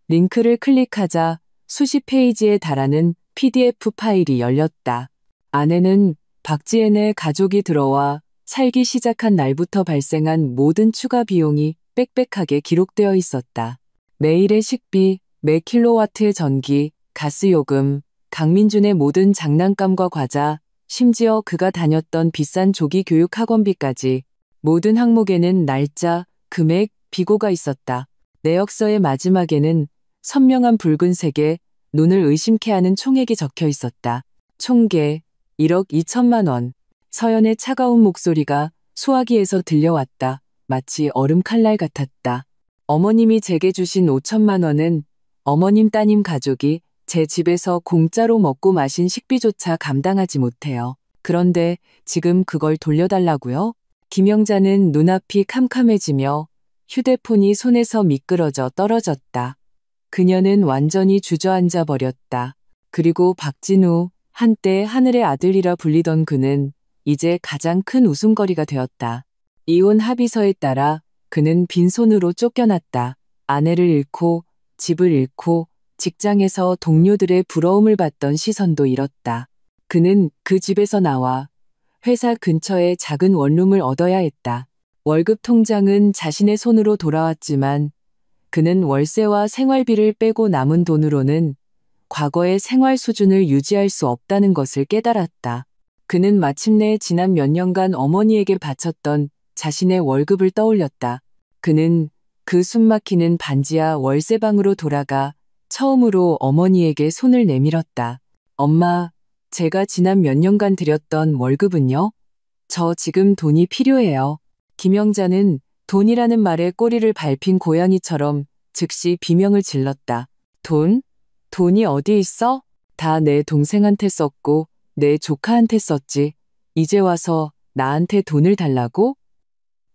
[SPEAKER 1] 링크를 클릭하자 수십 페이지에 달하는 PDF 파일이 열렸다. 안에는 박지혜네 가족이 들어와 살기 시작한 날부터 발생한 모든 추가 비용이 빽빽하게 기록되어 있었다. 매일의 식비, 매 킬로와트의 전기, 가스요금, 강민준의 모든 장난감과 과자, 심지어 그가 다녔던 비싼 조기 교육 학원비까지 모든 항목에는 날짜, 금액, 비고가 있었다. 내역서의 마지막에는 선명한 붉은색에 눈을 의심케 하는 총액이 적혀 있었다. 총계 1억 2천만 원. 서연의 차가운 목소리가 수화기에서 들려왔다. 마치 얼음 칼날 같았다. 어머님이 제게 주신 5천만 원은 어머님 따님 가족이 제 집에서 공짜로 먹고 마신 식비조차 감당하지 못해요. 그런데 지금 그걸 돌려달라고요? 김영자는 눈앞이 캄캄해지며 휴대폰이 손에서 미끄러져 떨어졌다. 그녀는 완전히 주저앉아 버렸다. 그리고 박진우, 한때 하늘의 아들이라 불리던 그는 이제 가장 큰 웃음거리가 되었다. 이혼 합의서에 따라 그는 빈손으로 쫓겨났다. 아내를 잃고 집을 잃고 직장에서 동료들의 부러움을 받던 시선도 잃었다. 그는 그 집에서 나와 회사 근처에 작은 원룸을 얻어야 했다. 월급 통장은 자신의 손으로 돌아왔지만 그는 월세와 생활비를 빼고 남은 돈으로는 과거의 생활 수준을 유지할 수 없다는 것을 깨달았다. 그는 마침내 지난 몇 년간 어머니에게 바쳤던 자신의 월급을 떠올렸다. 그는 그 숨막히는 반지하 월세방으로 돌아가 처음으로 어머니에게 손을 내밀었다. 엄마, 제가 지난 몇 년간 들였던 월급은요? 저 지금 돈이 필요해요. 김영자는 돈이라는 말에 꼬리를 밟힌 고양이처럼 즉시 비명을 질렀다. 돈? 돈이 어디 있어? 다 내 동생한테 썼고 내 조카한테 썼지. 이제 와서 나한테 돈을 달라고?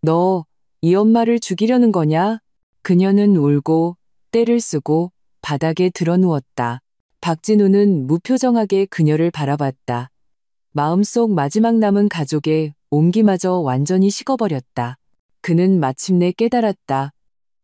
[SPEAKER 1] 너 이 엄마를 죽이려는 거냐? 그녀는 울고 떼를 쓰고 바닥에 드러누웠다. 박진우는 무표정하게 그녀를 바라봤다. 마음속 마지막 남은 가족의 온기마저 완전히 식어버렸다. 그는 마침내 깨달았다.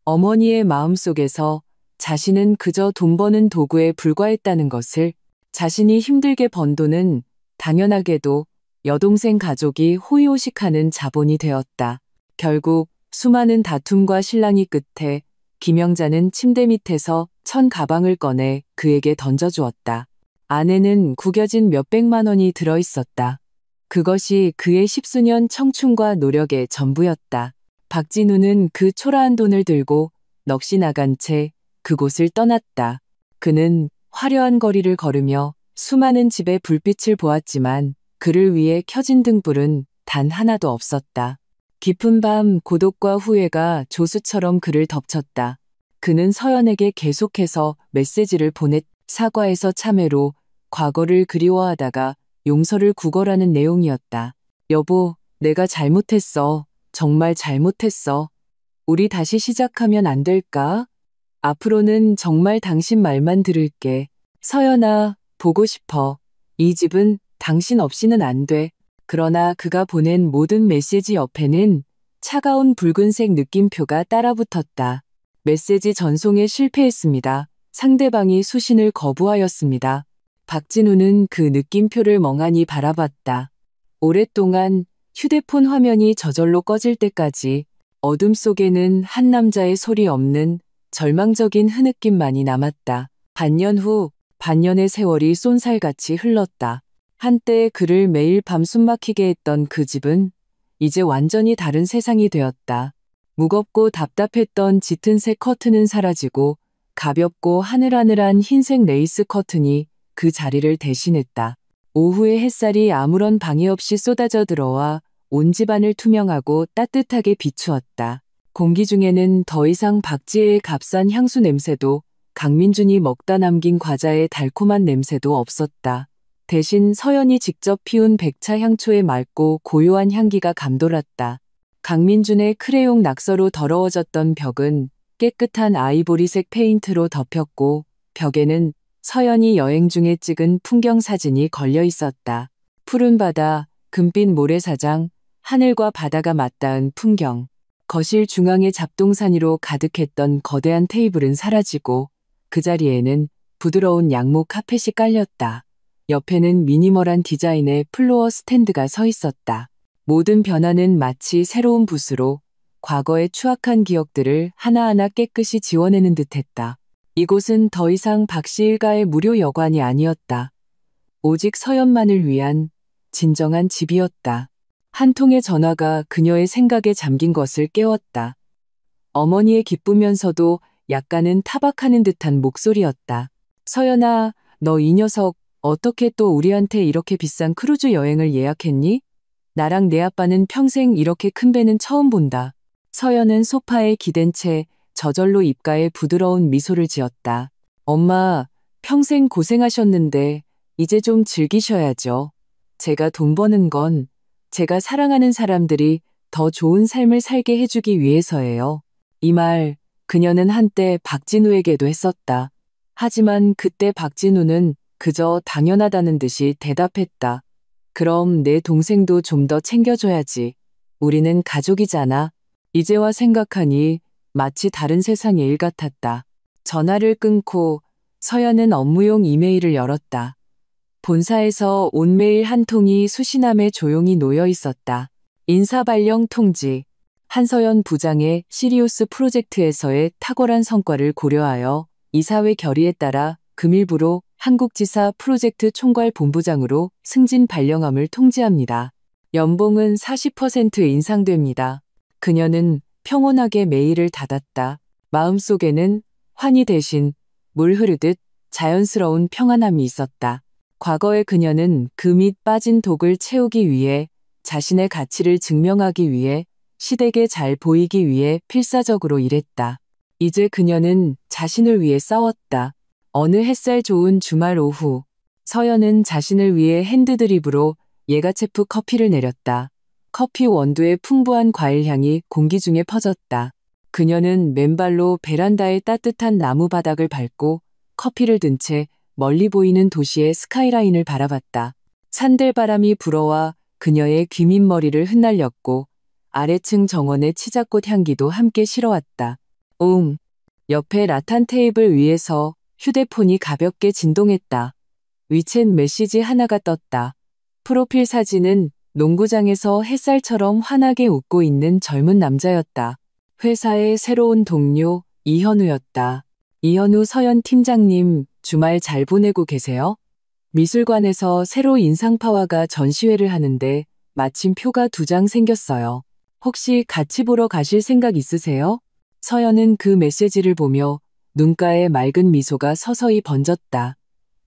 [SPEAKER 1] 어머니의 마음속에서 자신은 그저 돈 버는 도구에 불과했다는 것을. 자신이 힘들게 번 돈은 당연하게도 여동생 가족이 호의호식하는 자본이 되었다. 결국 수많은 다툼과 실랑이 끝에 김영자는 침대 밑에서 천 가방을 꺼내 그에게 던져주었다. 안에는 구겨진 몇백만 원이 들어있었다. 그것이 그의 십수년 청춘과 노력의 전부였다. 박진우는 그 초라한 돈을 들고 넋이 나간 채 그곳을 떠났다. 그는 화려한 거리를 걸으며 수많은 집의 불빛을 보았지만 그를 위해 켜진 등불은 단 하나도 없었다. 깊은 밤 고독과 후회가 조수처럼 그를 덮쳤다. 그는 서연에게 계속해서 메시지를 보냈. 사과에서 참회로 과거를 그리워하다가 용서를 구걸하는 내용이었다. 여보, 내가 잘못했어. 정말 잘못했어. 우리 다시 시작하면 안 될까? 앞으로는 정말 당신 말만 들을게. 서연아, 보고 싶어. 이 집은 당신 없이는 안 돼. 그러나 그가 보낸 모든 메시지 옆에는 차가운 붉은색 느낌표가 따라붙었다. 메시지 전송에 실패했습니다. 상대방이 수신을 거부하였습니다. 박진우는 그 느낌표를 멍하니 바라봤다. 오랫동안 휴대폰 화면이 저절로 꺼질 때까지 어둠 속에는 한 남자의 소리 없는 절망적인 흐느낌만이 남았다. 반년 후, 반년의 세월이 쏜살같이 흘렀다. 한때 그를 매일 밤 숨막히게 했던 그 집은 이제 완전히 다른 세상이 되었다. 무겁고 답답했던 짙은 색 커튼은 사라지고 가볍고 하늘하늘한 흰색 레이스 커튼이 그 자리를 대신했다. 오후의 햇살이 아무런 방해 없이 쏟아져 들어와 온 집안을 투명하고 따뜻하게 비추었다. 공기 중에는 더 이상 박지혜의 값싼 향수 냄새도 강민준이 먹다 남긴 과자의 달콤한 냄새도 없었다. 대신 서연이 직접 피운 백차 향초의 맑고 고요한 향기가 감돌았다. 강민준의 크레용 낙서로 더러워졌던 벽은 깨끗한 아이보리색 페인트로 덮였고 벽에는 서연이 여행 중에 찍은 풍경 사진이 걸려 있었다. 푸른 바다, 금빛 모래사장, 하늘과 바다가 맞닿은 풍경. 거실 중앙의 잡동사니로 가득했던 거대한 테이블은 사라지고 그 자리에는 부드러운 양목 카펫이 깔렸다. 옆에는 미니멀한 디자인의 플로어 스탠드가 서 있었다. 모든 변화는 마치 새로운 붓으로 과거의 추악한 기억들을 하나하나 깨끗이 지워내는 듯했다. 이곳은 더 이상 박씨 일가의 무료 여관이 아니었다. 오직 서연만을 위한 진정한 집이었다. 한 통의 전화가 그녀의 생각에 잠긴 것을 깨웠다. 어머니의 기쁘면서도 약간은 타박하는 듯한 목소리였다. 서연아, 너 이 녀석 어떻게 또 우리한테 이렇게 비싼 크루즈 여행을 예약했니? 나랑 내 아빠는 평생 이렇게 큰 배는 처음 본다. 서연은 소파에 기댄 채 저절로 입가에 부드러운 미소를 지었다. 엄마, 평생 고생하셨는데 이제 좀 즐기셔야죠. 제가 돈 버는 건 제가 사랑하는 사람들이 더 좋은 삶을 살게 해주기 위해서예요. 이 말 그녀는 한때 박진우에게도 했었다. 하지만 그때 박진우는 그저 당연하다는 듯이 대답했다. 그럼 내 동생도 좀 더 챙겨줘야지. 우리는 가족이잖아. 이제와 생각하니 마치 다른 세상의 일 같았다. 전화를 끊고 서연은 업무용 이메일을 열었다. 본사에서 온 메일 한 통이 수시남에 조용히 놓여 있었다. 인사발령 통지. 한서연 부장의 시리우스 프로젝트에서의 탁월한 성과를 고려하여 이사회 결의에 따라 금일부로 한국지사 프로젝트 총괄 본부장으로 승진 발령함을 통지합니다. 연봉은 40% 인상됩니다. 그녀는 평온하게 메일을 닫았다. 마음속에는 환희 대신 물 흐르듯 자연스러운 평안함이 있었다. 과거의 그녀는 그 밑 빠진 독을 채우기 위해 자신의 가치를 증명하기 위해 시댁에 잘 보이기 위해 필사적으로 일했다. 이제 그녀는 자신을 위해 싸웠다. 어느 햇살 좋은 주말 오후, 서연은 자신을 위해 핸드드립으로 예가체프 커피를 내렸다. 커피 원두의 풍부한 과일향이 공기 중에 퍼졌다. 그녀는 맨발로 베란다의 따뜻한 나무 바닥을 밟고 커피를 든 채 멀리 보이는 도시의 스카이라인을 바라봤다. 산들바람이 불어와 그녀의 귀밑머리를 흩날렸고 아래층 정원의 치자꽃 향기도 함께 실어왔다. 옆에 라탄 테이블 위에서 휴대폰이 가볍게 진동했다. 위챗 메시지 하나가 떴다. 프로필 사진은 농구장에서 햇살처럼 환하게 웃고 있는 젊은 남자였다. 회사의 새로운 동료 이현우였다. 이현우 서연 팀장님, 주말 잘 보내고 계세요? 미술관에서 새로 인상파화가 전시회를 하는데 마침 표가 2장 생겼어요. 혹시 같이 보러 가실 생각 있으세요? 서연은 그 메시지를 보며 눈가에 맑은 미소가 서서히 번졌다.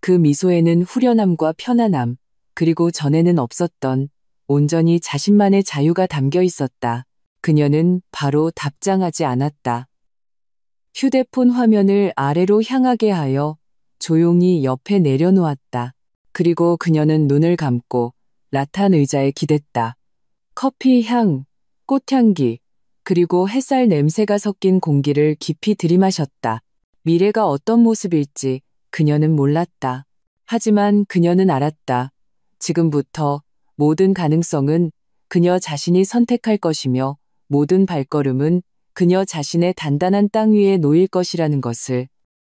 [SPEAKER 1] 그 미소에는 후련함과 편안함, 그리고 전에는 없었던 온전히 자신만의 자유가 담겨 있었다. 그녀는 바로 답장하지 않았다. 휴대폰 화면을 아래로 향하게 하여 조용히 옆에 내려놓았다. 그리고 그녀는 눈을 감고 라탄 의자에 기댔다. 커피 향, 꽃향기, 그리고 햇살 냄새가 섞인 공기를 깊이 들이마셨다. 미래가 어떤 모습일지 그녀는 몰랐다. 하지만 그녀는 알았다. 지금부터 모든 가능성은 그녀 자신이 선택할 것이며 모든 발걸음은 그녀 자신의 단단한 땅 위에 놓일 것이라는 것을.